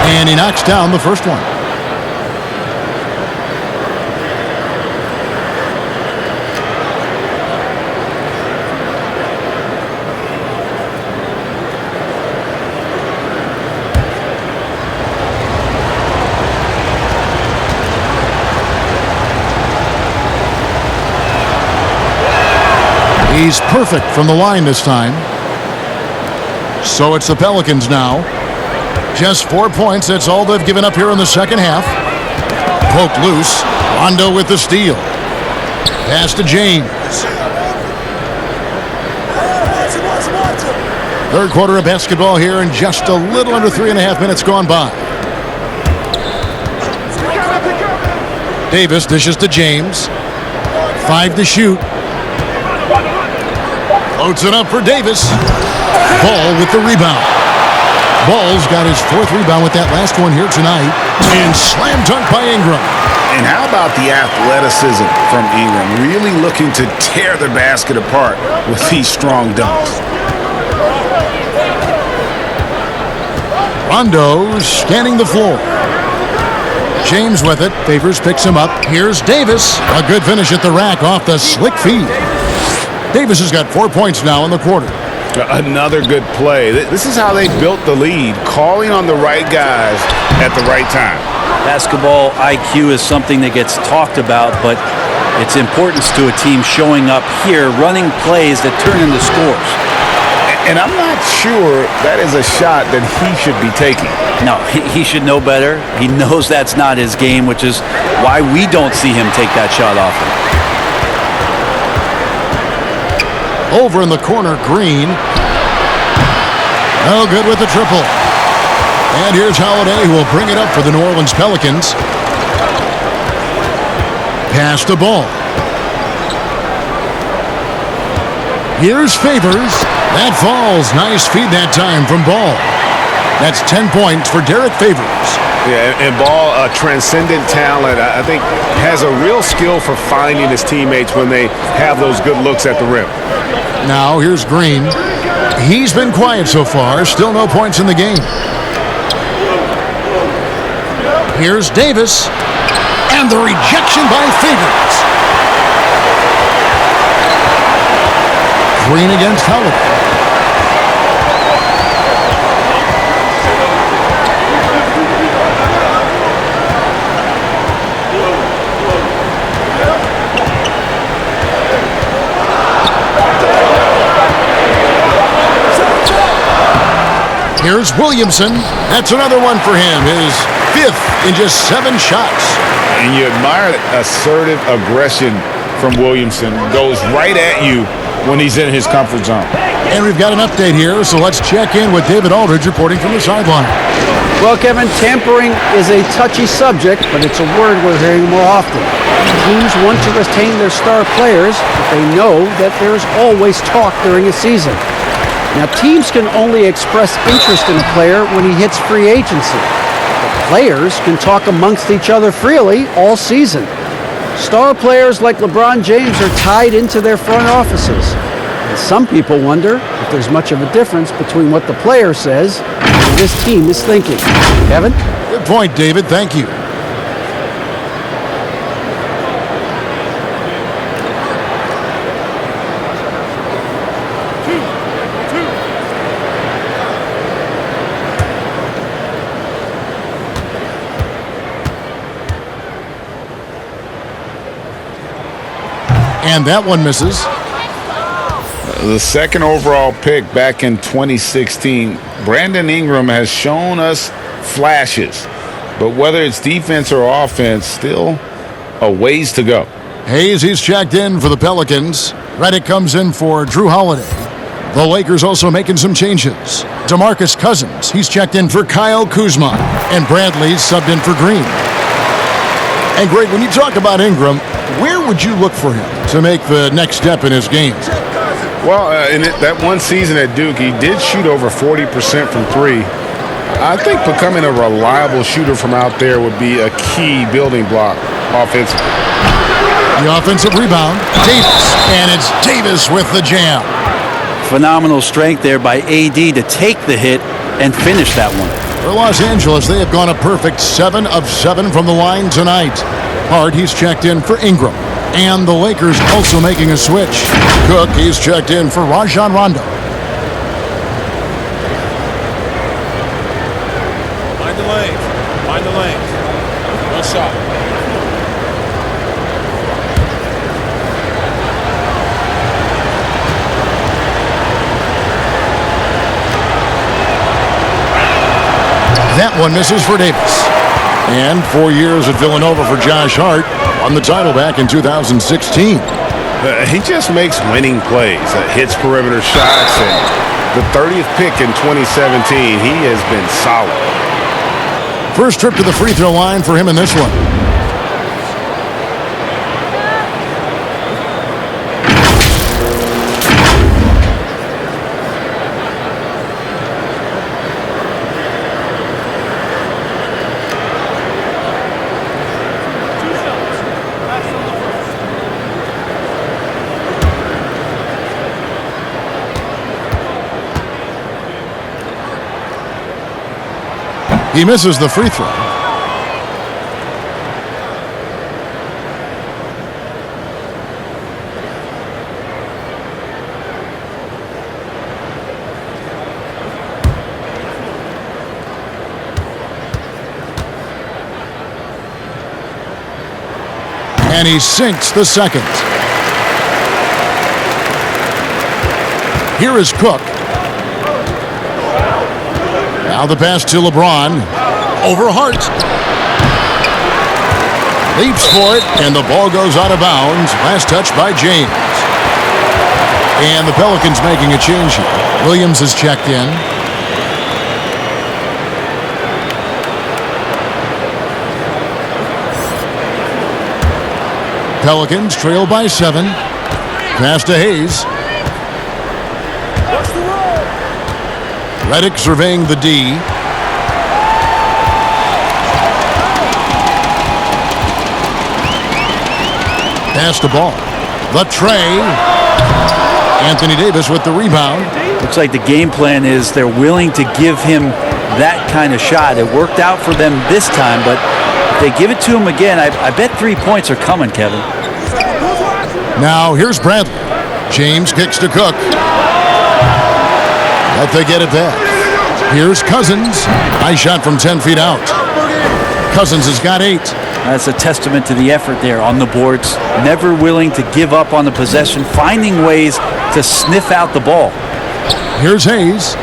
And he knocks down the first one. He's perfect from the line this time. So it's the Pelicans now. Just 4 points. That's all they've given up here in the second half. Poked loose. Rondo with the steal. Pass to James. Third quarter of basketball here, and just a little under 3.5 minutes gone by. Davis dishes to James. 5 to shoot. Floats it up for Davis. Ball with the rebound. Ball's got his 4th rebound with that last one here tonight. And slam dunk by Ingram. And how about the athleticism from Ingram? Really looking to tear the basket apart with these strong dunks. Rondo scanning the floor. James with it. Favors picks him up. Here's Davis. A good finish at the rack off the slick feed. Davis has got 4 points now in the quarter. Another good play. This is how they built the lead, calling on the right guys at the right time. Basketball IQ is something that gets talked about, but its importance to a team showing up here, running plays that turn into scores. And I'm not sure that is a shot that he should be taking. No, he should know better. He knows that's not his game, which is why we don't see him take that shot often. Over in the corner, Green. No good with the triple. And here's Holiday, who will bring it up for the New Orleans Pelicans. Pass the ball. Here's Favors. That falls. Nice feed that time from Ball. That's 10 points for Derek Favors. Yeah, and Ball, a transcendent talent, I think has a real skill for finding his teammates when they have those good looks at the rim. Now here's Green. He's been quiet so far. Still no points in the game. Here's Davis. And the rejection by Favors. Green against Holiday. Here's Williamson. That's another one for him. His 5th in just 7 shots. And you admire assertive aggression from Williamson. Goes right at you when he's in his comfort zone. And we've got an update here, so let's check in with David Aldridge reporting from the sideline. Well, Kevin, tampering is a touchy subject, but it's a word we're hearing more often. Teams want to retain their star players, but they know that there's always talk during a season. Now, teams can only express interest in a player when he hits free agency. But players can talk amongst each other freely all season. Star players like LeBron James are tied into their front offices. And some people wonder if there's much of a difference between what the player says and what this team is thinking. Kevin? Good point, David. Thank you. And that one misses. The second overall pick back in 2016, Brandon Ingram has shown us flashes. But whether it's defense or offense, still a ways to go. Hayes, he's checked in for the Pelicans. Redick comes in for Drew Holiday. The Lakers also making some changes. DeMarcus Cousins, he's checked in for Kyle Kuzma. And Bradley's subbed in for Green. And Greg, when you talk about Ingram, where would you look for him to make the next step in his game? Well, in that one season at Duke, he did shoot over 40% from three. I think becoming a reliable shooter from out there would be a key building block offensively. The offensive rebound, Davis, and it's Davis with the jam. Phenomenal strength there by AD to take the hit and finish that one. For Los Angeles, they have gone a perfect 7 of 7 from the line tonight. Hart, he's checked in for Ingram. And the Lakers also making a switch. Cook, he's checked in for Rajon Rondo. Mind the lanes. Mind the lanes. One shot. That one misses for Davis. And 4 years at Villanova for Josh Hart. Won the title back in 2016. He just makes winning plays, hits perimeter shots, and the 30th pick in 2017, he has been solid. First trip to the free throw line for him in this one. He misses the free throw. And he sinks the second. Here is Cook. Now the pass to LeBron. Over Hart. Leaps for it, and the ball goes out of bounds. Last touch by James. And the Pelicans making a change here. Williams is checked in. Pelicans trail by 7. Pass to Hayes. Redick surveying the D. Pass the ball. The tray. Anthony Davis with the rebound. Looks like the game plan is they're willing to give him that kind of shot. It worked out for them this time, but if they give it to him again, I bet 3 points are coming, Kevin. Now here's Bradley. James kicks to Cook. But they get it back. Here's Cousins. Nice shot from 10 feet out. Cousins has got 8. That's a testament to the effort there on the boards. Never willing to give up on the possession, finding ways to sniff out the ball. Here's Hayes.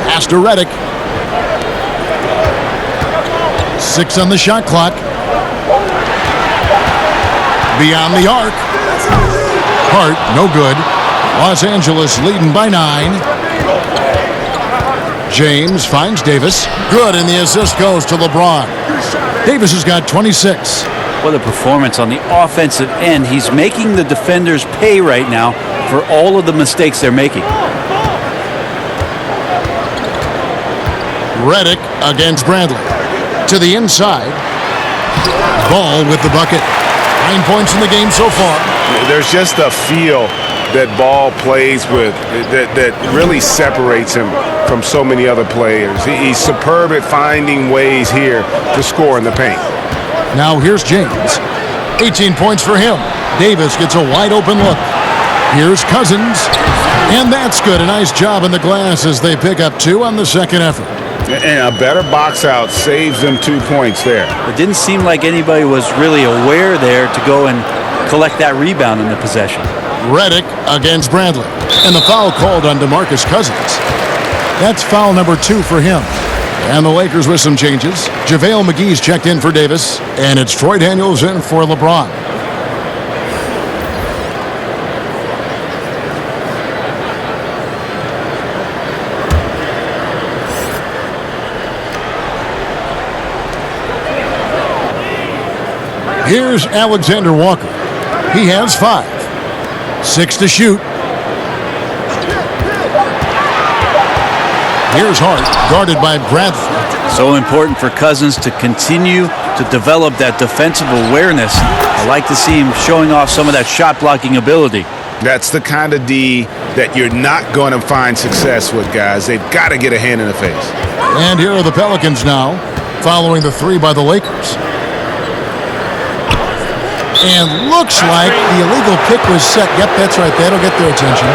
Pass to Redick. 6 on the shot clock. Beyond the arc. Hart, no good. Los Angeles leading by 9. James finds Davis. Good, and the assist goes to LeBron. Davis has got 26. What a performance on the offensive end. He's making the defenders pay right now for all of the mistakes they're making. Redick against Bradley. To the inside. Ball with the bucket. 9 points in the game so far. There's just a feel that Ball plays with that really separates him from so many other players. He's superb at finding ways here to score in the paint. Now here's James. 18 points for him. Davis gets a wide open look. Here's Cousins. And that's good. A nice job in the glass as they pick up 2 on the second effort. And a better box out saves them 2 points there. It didn't seem like anybody was really aware there to go and collect that rebound in the possession. Redick against Bradley. And the foul called on DeMarcus Cousins. That's foul number 2 for him. And the Lakers with some changes. JaVale McGee's checked in for Davis. And it's Troy Daniels in for LeBron. Here's Alexander Walker. He has 5. 6 to shoot. Here's Hart, guarded by Bradley. So important for Cousins to continue to develop that defensive awareness. I like to see him showing off some of that shot blocking ability. That's the kind of D that you're not going to find success with, guys. They've got to get a hand in the face. And here are the Pelicans now, following the 3 by the Lakers. And looks like the illegal kick was set. Yep, that's right. That'll get their attention.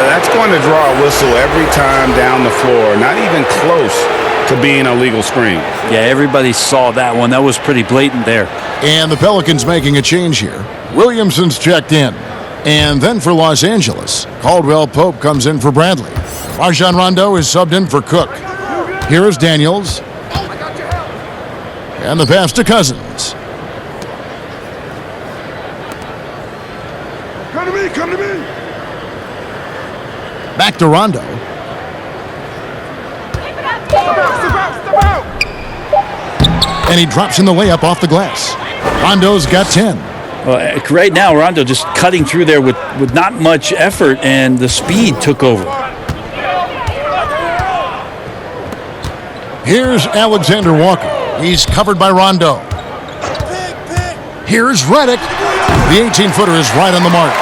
That's going to draw a whistle every time down the floor. Not even close to being a legal screen. Yeah, everybody saw that one. That was pretty blatant there. And the Pelicans making a change here. Williamson's checked in. And then for Los Angeles, Caldwell Pope comes in for Bradley. Rajon Rondo is subbed in for Cook. Here is Daniels. And the pass to Cousins. Come to me. Back to Rondo. And he drops in the layup off the glass. Rondo's got 10. Well, right now, Rondo just cutting through there with not much effort, and the speed took over. Here's Alexander Walker. He's covered by Rondo. Here's Redick. The 18-footer is right on the mark.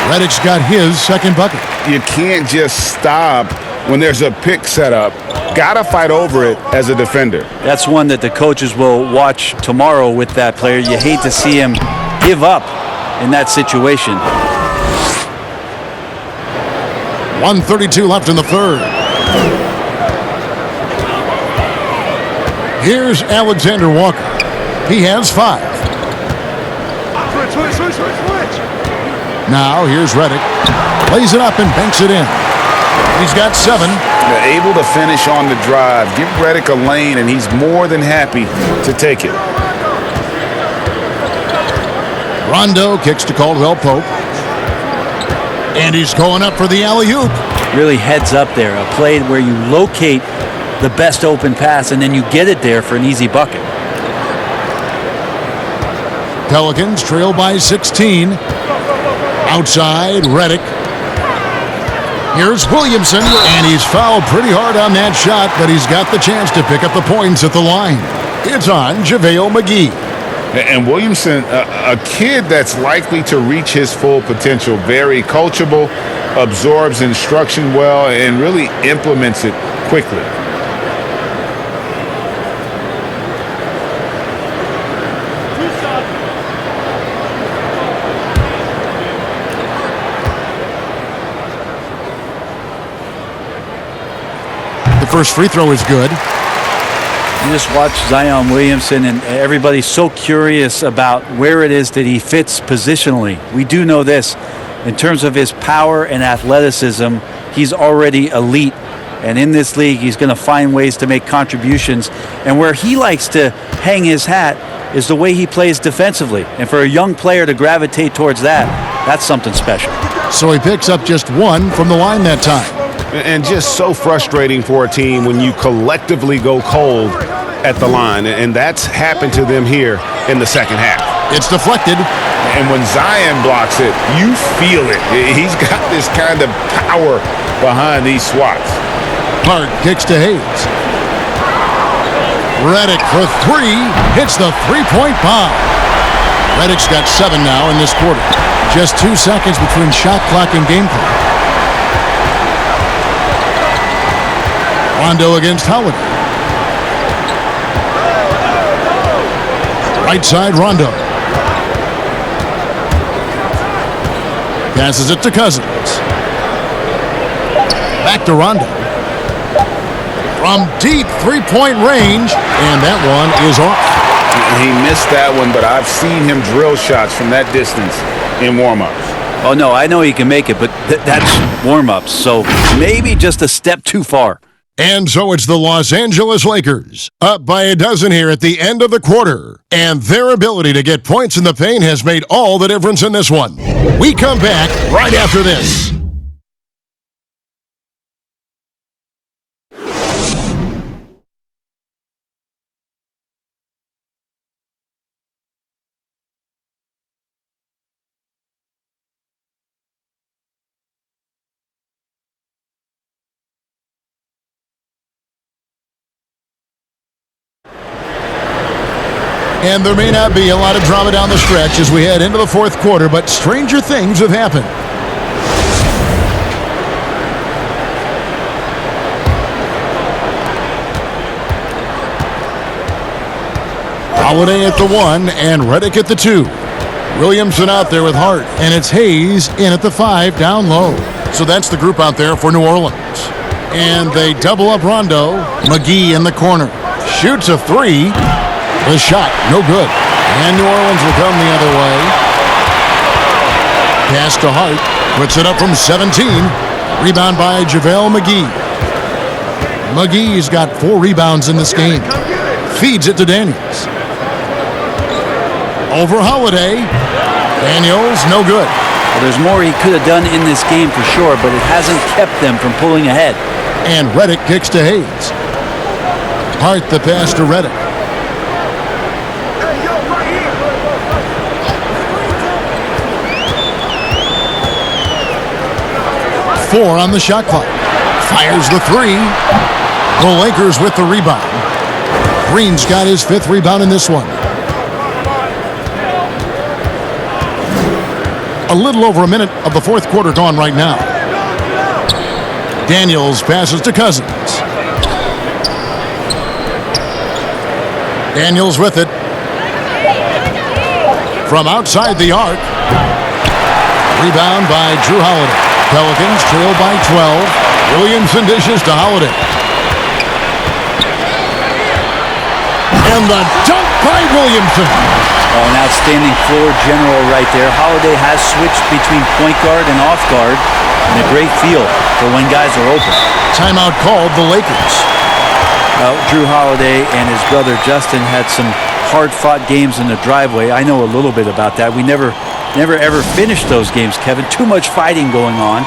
Redick's got his second bucket. You can't just stop when there's a pick set up. Got to fight over it as a defender. That's one that the coaches will watch tomorrow with that player. You hate to see him give up in that situation. 1:32 left in the third. Here's Alexander Walker. He has 5. Switch. Now here's Redick. Lays it up and banks it in. He's got 7. They're able to finish on the drive. Give Redick a lane, and he's more than happy to take it. Rondo kicks to Caldwell Pope. And he's going up for the alley-oop. Really heads up there. A play where you locate the best open pass, and then you get it there for an easy bucket. Pelicans trail by 16. Outside, Redick. Here's Williamson, and he's fouled pretty hard on that shot, but he's got the chance to pick up the points at the line. It's on JaVale McGee. And Williamson, a kid that's likely to reach his full potential, very coachable, absorbs instruction well, and really implements it quickly. First free throw is good. You just watch Zion Williamson, and everybody's so curious about where it is that he fits positionally. We do know this. In terms of his power and athleticism, he's already elite And in this league, he's going to find ways to make contributions. And where he likes to hang his hat is the way he plays defensively. And for a young player to gravitate towards that, that's something special. So he picks up just one from the line that time. And just so frustrating for a team when you collectively go cold at the line. And that's happened to them here in the second half. It's deflected. And when Zion blocks it, you feel it. He's got this kind of power behind these swats. Hart kicks to Hayes. Redick for three. Hits the three-point bomb. Redick's got 7 now in this quarter. Just 2 seconds between shot clock and game clock. Rondo against Holiday. Right side, Rondo. Passes it to Cousins. Back to Rondo. From deep three-point range, and that one is off. He missed that one, but I've seen him drill shots from that distance in warm-ups. Oh, no, I know he can make it, but that's warm-ups, so maybe just a step too far. And so it's the Los Angeles Lakers, up by a dozen here at the end of the quarter. And their ability to get points in the paint has made all the difference in this one. We come back right after this. And there may not be a lot of drama down the stretch as we head into the fourth quarter, but stranger things have happened. Holiday at the 1 and Redick at the 2. Williamson out there with Hart, and it's Hayes in at the 5 down low. So that's the group out there for New Orleans. And they double up Rondo. McGee in the corner. Shoots a 3. The shot, no good. And New Orleans will come the other way. Pass to Hart. Puts it up from 17. Rebound by JaVale McGee. McGee's got 4 rebounds in this game. Feeds it to Daniels. Over Holiday. Daniels, no good. Well, there's more he could have done in this game for sure, but it hasn't kept them from pulling ahead. And Redick kicks to Hayes. Hart the pass to Redick. Four on the shot clock. Fires the 3. The Lakers with the rebound. Green's got his 5th rebound in this one. A little over a minute of the fourth quarter gone right now. Daniels passes to Cousins. Daniels with it. From outside the arc. Rebound by Drew Holiday. Pelicans trail by 12. Williamson dishes to Holiday. And the dunk by Williamson. Oh, an outstanding floor general right there. Holiday has switched between point guard and off guard, and a great feel for when guys are open. Timeout called the Lakers. Well, Drew Holiday and his brother Justin had some hard-fought games in the driveway. I know a little bit about that. We never ever finished those games, Kevin. Too much fighting going on.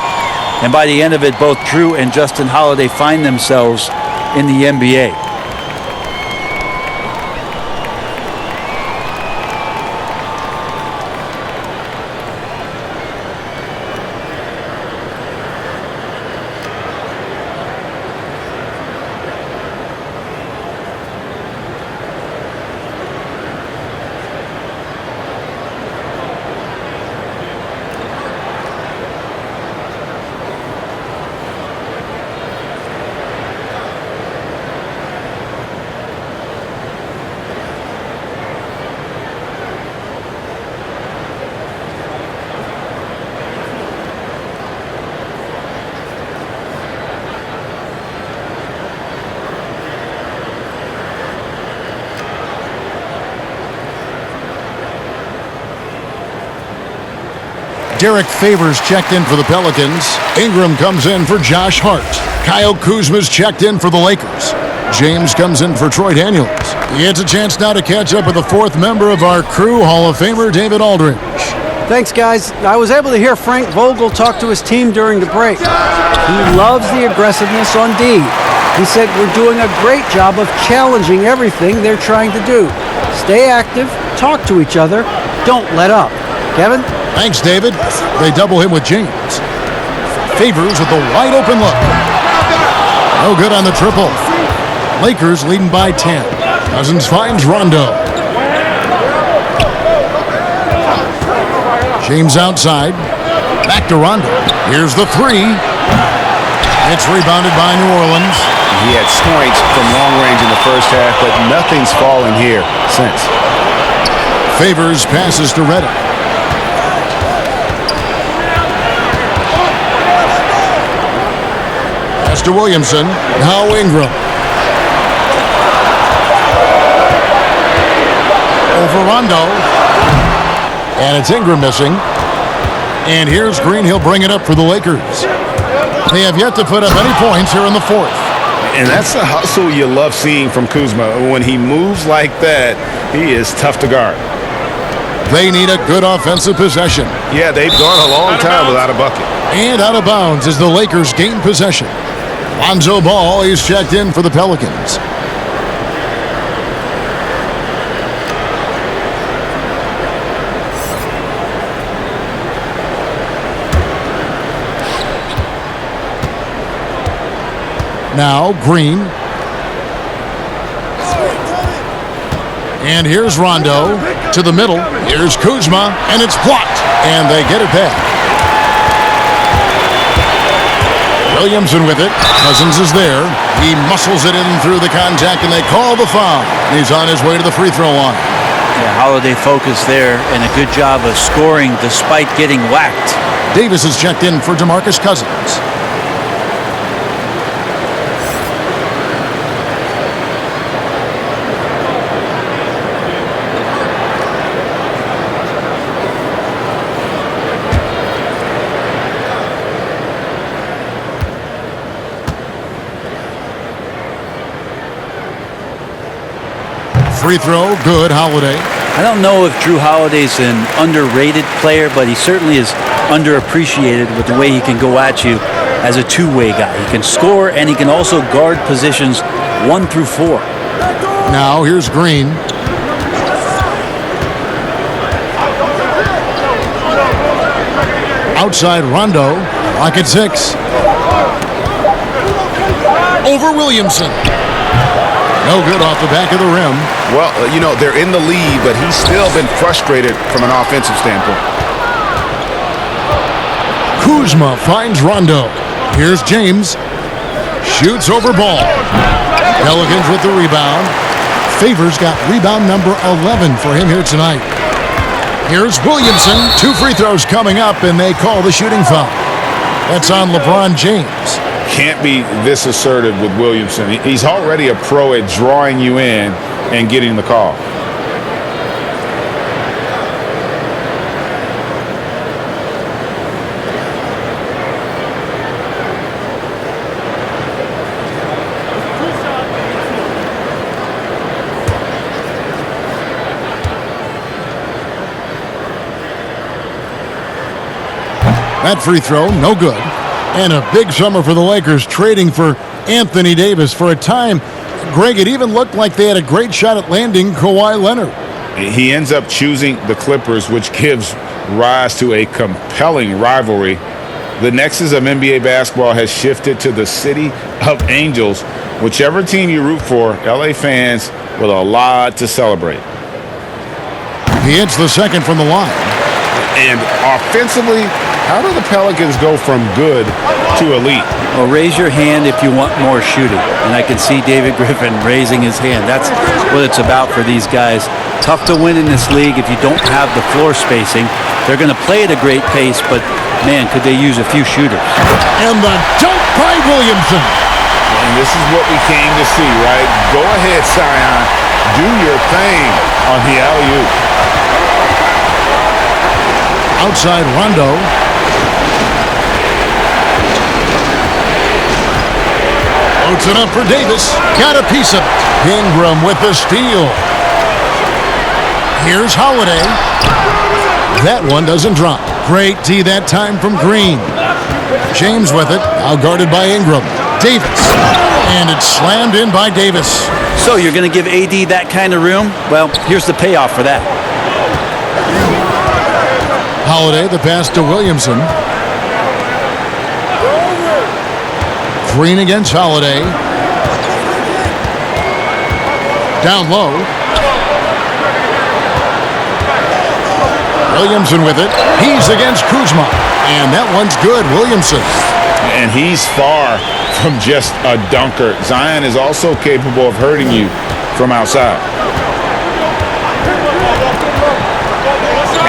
And by the end of it, both Drew and Justin Holiday find themselves in the NBA. Derek Favors checked in for the Pelicans. Ingram comes in for Josh Hart. Kyle Kuzma's checked in for the Lakers. James comes in for Troy Daniels. It's a chance now to catch up with the fourth member of our crew, Hall of Famer David Aldridge. Thanks, guys. I was able to hear Frank Vogel talk to his team during the break. He loves the aggressiveness on D. He said we're doing a great job of challenging everything they're trying to do. Stay active, talk to each other, don't let up. Kevin? Thanks, David. They double him with James. Favors with a wide open look. No good on the triple. Lakers leading by 10. Cousins finds Rondo. James outside. Back to Rondo. Here's the three. It's rebounded by New Orleans. He had points from long range in the first half, but nothing's fallen here since. Favors passes to Reddick. Pass to Williamson. Now Ingram. Over Rondo. And it's Ingram missing. And here's Green. He'll bring it up for the Lakers. They have yet to put up any points here in the fourth. And that's the hustle you love seeing from Kuzma. When he moves like that, he is tough to guard. They need a good offensive possession. Yeah, they've gone a long time without a bucket. And out of bounds as the Lakers gain possession. Lonzo Ball is checked in for the Pelicans. Now Green. And here's Rondo to the middle. Here's Kuzma, and it's blocked. And they get it back. Williamson with it. Cousins is there. He muscles it in through the contact, and they call the foul. He's on his way to the free throw line. Yeah, Holiday focused there, and a good job of scoring despite getting whacked. Davis is checked in for DeMarcus Cousins. Free throw, good, Holiday. I don't know if Drew Holiday's an underrated player, but he certainly is underappreciated with the way he can go at you as a two-way guy. He can score, and he can also guard positions 1 through 4. Now here's Green. Outside Rondo, lock at 6. Over Williamson. No good off the back of the rim. Well, you know, they're in the lead, but he's still been frustrated from an offensive standpoint. Kuzma finds Rondo. Here's James. Shoots over Ball. Pelicans with the rebound. Favors got rebound number 11 for him here tonight. Here's Williamson. 2 free throws coming up, and they call the shooting foul. That's on LeBron James. Can't be this assertive with Williamson. He's already a pro at drawing you in and getting the call. That free throw, no good. And a big summer for the Lakers, trading for Anthony Davis. For a time, Greg, it even looked like they had a great shot at landing Kawhi Leonard. He ends up choosing the Clippers, which gives rise to a compelling rivalry. The nexus of NBA basketball has shifted to the city of angels. Whichever team you root for, LA fans with a lot to celebrate. He hits the second from the line. And offensively, how do the Pelicans go from good to elite? Well, raise your hand if you want more shooting. And I can see David Griffin raising his hand. That's what it's about for these guys. Tough to win in this league if you don't have the floor spacing. They're going to play at a great pace, but, man, could they use a few shooters. And the dunk by Williamson. And this is what we came to see, right? Go ahead, Sion. Do your thing on the alley-oop. Outside Rondo. Loads it up for Davis. Got a piece of it. Ingram with the steal. Here's Holiday. That one doesn't drop. Great D that time from Green. James with it. Now guarded by Ingram. Davis. And it's slammed in by Davis. So you're going to give AD that kind of room? Well, here's the payoff for that. Holiday, the pass to Williamson. Green against Holiday. Down low. Williamson with it. He's against Kuzma. And that one's good. Williamson. And he's far from just a dunker. Zion is also capable of hurting you from outside.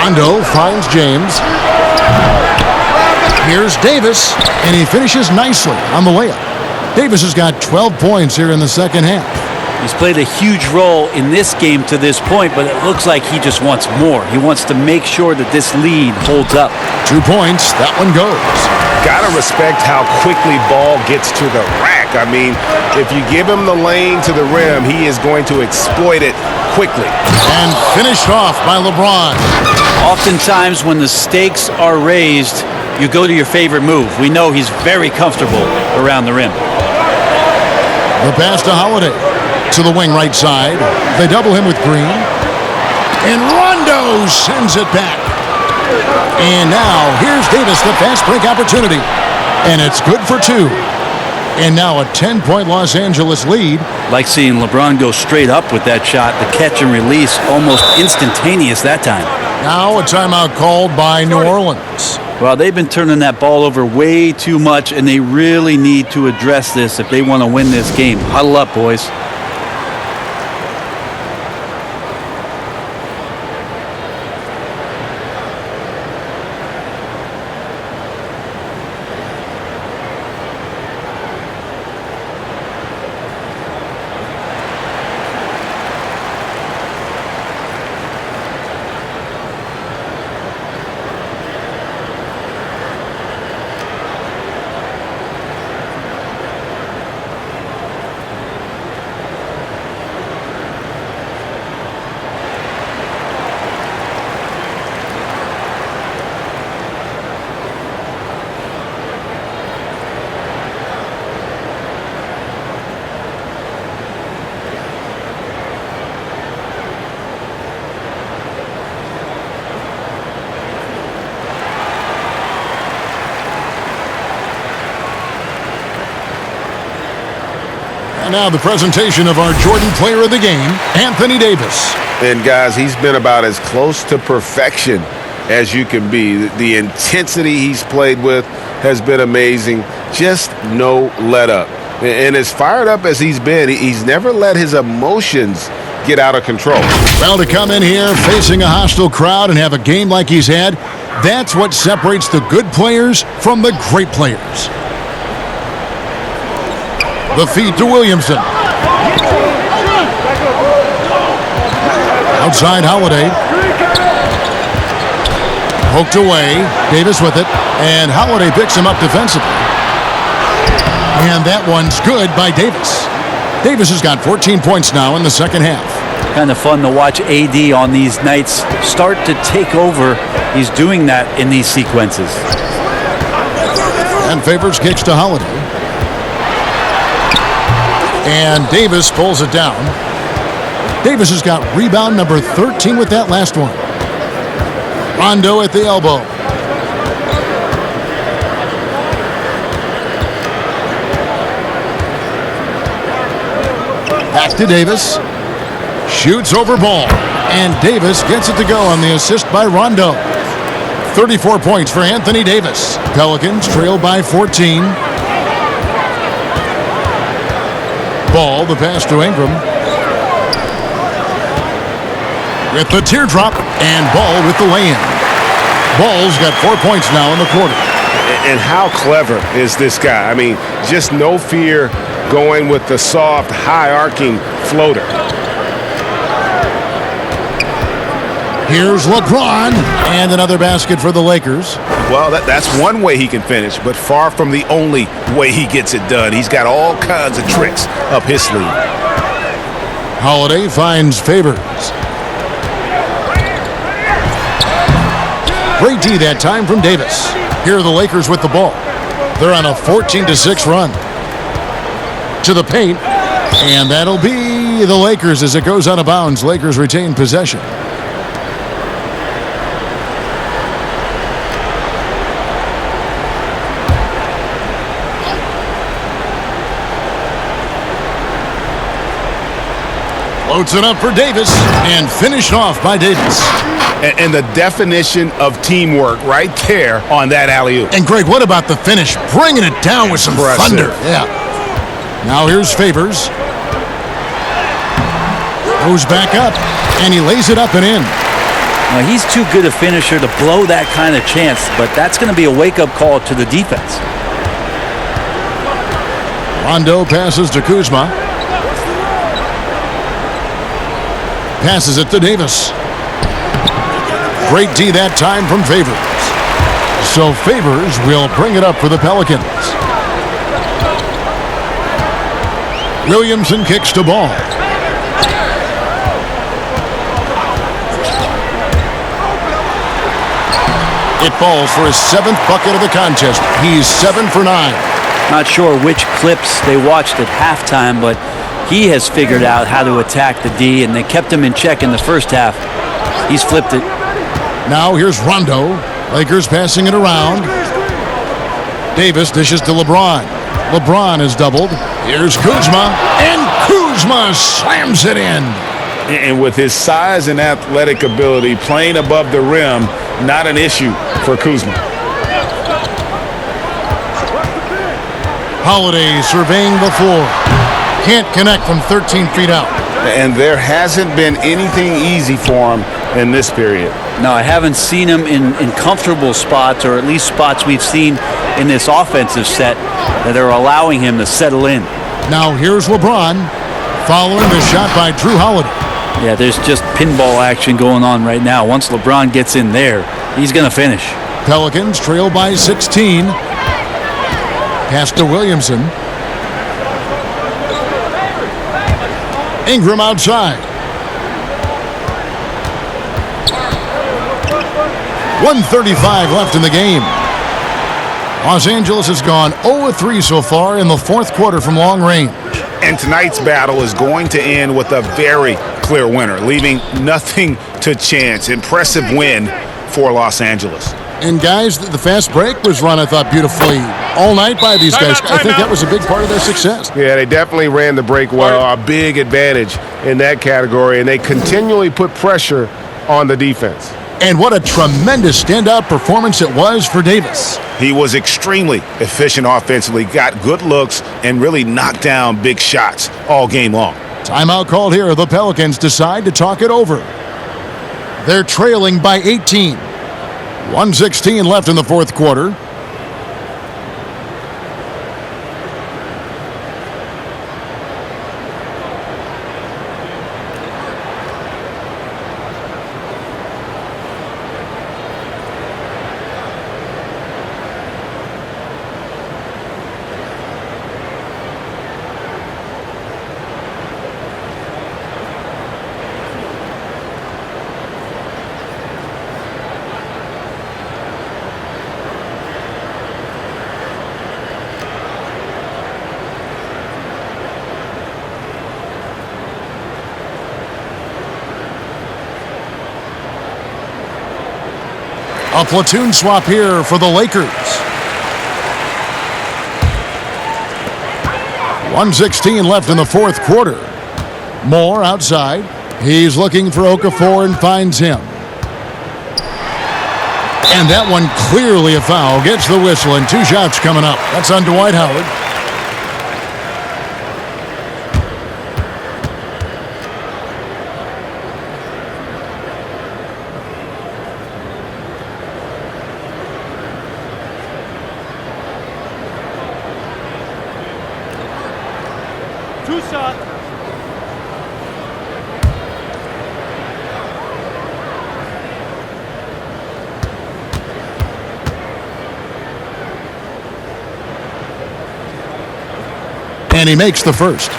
Rondo finds James. Here's Davis, and he finishes nicely on the layup. Davis has got 12 points here in the second half. He's played a huge role in this game to this point, but it looks like he just wants more. He wants to make sure that this lead holds up. 2 points, that one goes. Gotta respect how quickly ball gets to the rack. I mean, if you give him the lane to the rim, he is going to exploit it quickly. And finished off by LeBron. Oftentimes when the stakes are raised, you go to your favorite move. We know he's very comfortable around the rim. The pass to Holiday. To the wing right side. They double him with Green. And Rondo sends it back. And now here's Davis, the fast break opportunity. And it's good for 2. And now a 10-point Los Angeles lead. Like seeing LeBron go straight up with that shot. The catch and release almost instantaneous that time. Now a timeout called by New Orleans. Well, they've been turning that ball over way too much, and they really need to address this if they want to win this game. Huddle up, boys. Now the presentation of our Jordan Player of the Game, Anthony Davis. And guys, he's been about as close to perfection as you can be. The intensity he's played with has been amazing. Just no let up. And as fired up as he's been, he's never let his emotions get out of control. Well, to come in here facing a hostile crowd and have a game like he's had, that's what separates the good players from the great players. The feed to Williamson. Outside Holiday. Poked away. Davis with it. And Holiday picks him up defensively. And that one's good by Davis. Davis has got 14 points now in the second half. Kind of fun to watch AD on these nights start to take over. He's doing that in these sequences. And Favors kicks to Holiday. And Davis pulls it down. Davis has got rebound number 13 with that last one. Rondo at the elbow. Back to Davis. Shoots over Ball. And Davis gets it to go on the assist by Rondo. 34 points for Anthony Davis. Pelicans trail by 14. Ball, the pass to Ingram. With the teardrop, and Ball with the lay-in. Ball's got 4 points now in the quarter. And how clever is this guy? I mean, just no fear going with the soft, high-arcing floater. Here's LeBron, and another basket for the Lakers. Well, that's one way he can finish, but far from the only way he gets it done. He's got all kinds of tricks up his sleeve. Holiday finds Favors. Great D that time from Davis. Here are the Lakers with the ball. They're on a 14-6 run. To the paint, and that'll be the Lakers as it goes out of bounds. Lakers retain possession. Floats it up for Davis, and finished off by Davis. And the definition of teamwork right there on that alley-oop. And Greg, what about the finish? Bringing it down with some thunder. Yeah. Now here's Favors. Goes back up, and he lays it up and in. Now, he's too good a finisher to blow that kind of chance, but that's going to be a wake-up call to the defense. Rondo passes to Kuzma. Passes it to Davis. Great D that time from Favors. So Favors will bring it up for the Pelicans. Williamson kicks to ball. It falls for his 7th bucket of the contest. He's 7 for 9. Not sure which clips they watched at halftime, but he has figured out how to attack the D, and they kept him in check in the first half. He's flipped it. Now here's Rondo. Lakers passing it around. Davis dishes to LeBron. LeBron is doubled. Here's Kuzma, and Kuzma slams it in. And with his size and athletic ability, playing above the rim, not an issue for Kuzma. Holiday surveying the floor. Can't connect from 13 feet out. And there hasn't been anything easy for him in this period. No, I haven't seen him in comfortable spots, or at least spots we've seen in this offensive set that are allowing him to settle in. Now here's LeBron following the shot by Drew Holiday. Yeah, there's just pinball action going on right now. Once LeBron gets in there, he's going to finish. Pelicans trail by 16. Pass to Williamson. Ingram outside. 1:35 left in the game. Los Angeles has gone 0-3 so far in the fourth quarter from long range. And tonight's battle is going to end with a very clear winner, leaving nothing to chance. Impressive win for Los Angeles. And guys, the fast break was run, I thought, beautifully all night by these guys. I think that was a big part of their success. Yeah, they definitely ran the break well. A big advantage in that category, and they continually put pressure on the defense. And what a tremendous standout performance it was for Davis. He was extremely efficient offensively, got good looks, and really knocked down big shots all game long. Timeout called here. The Pelicans decide to talk it over. They're trailing by 18. 1:16 left in the fourth quarter. A platoon swap here for the Lakers. 1:16 left in the fourth quarter. Moore outside. He's looking for Okafor and finds him. And that one clearly a foul. Gets the whistle, and 2 shots coming up. That's on Dwight Howard. And he makes the first.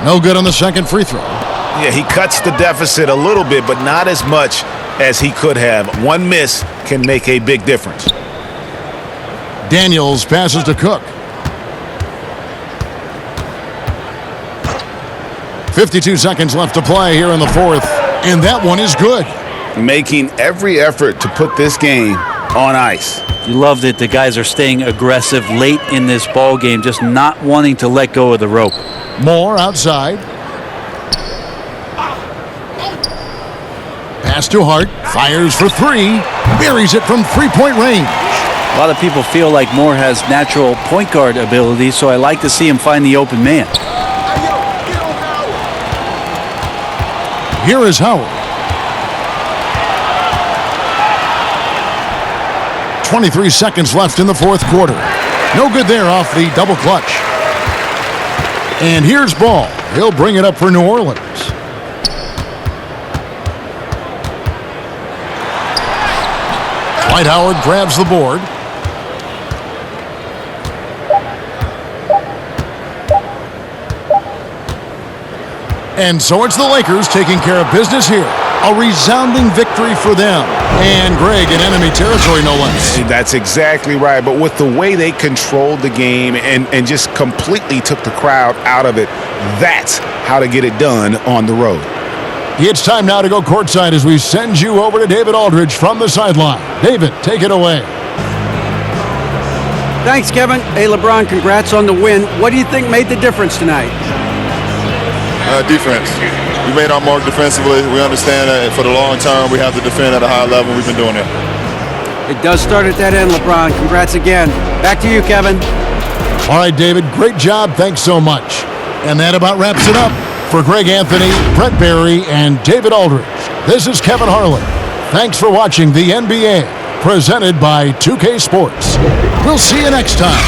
No good on the second free throw. Yeah, he cuts the deficit a little bit, but not as much as he could have. One miss can make a big difference. Daniels passes to Cook. 52 seconds left to play here in the fourth, and that one is good. Making every effort to put this game on ice. You love that the guys are staying aggressive late in this ball game, just not wanting to let go of the rope. Moore outside. Pass to Hart. Fires for three. Buries it from three-point range. A lot of people feel like Moore has natural point guard ability, so I like to see him find the open man. Here is Howard. 23 seconds left in the fourth quarter. No good there off the double clutch. And here's Ball. He'll bring it up for New Orleans. Dwight Howard grabs the board. And so it's the Lakers taking care of business here. A resounding victory for them. And Greg in enemy territory, no less. That's exactly right. But with the way they controlled the game and just completely took the crowd out of it, that's how to get it done on the road. It's time now to go courtside as we send you over to David Aldridge from the sideline. David, take it away. Thanks, Kevin. Hey, LeBron, congrats on the win. What do you think made the difference tonight? Defense. We made our mark defensively. We understand that for the long term, we have to defend at a high level. We've been doing it. It does start at that end, LeBron. Congrats again. Back to you, Kevin. All right, David, great job. Thanks so much. And that about wraps it up. For Greg Anthony, Brett Barry, and David Aldridge, this is Kevin Harlan. Thanks for watching the NBA, presented by 2K Sports. We'll see you next time.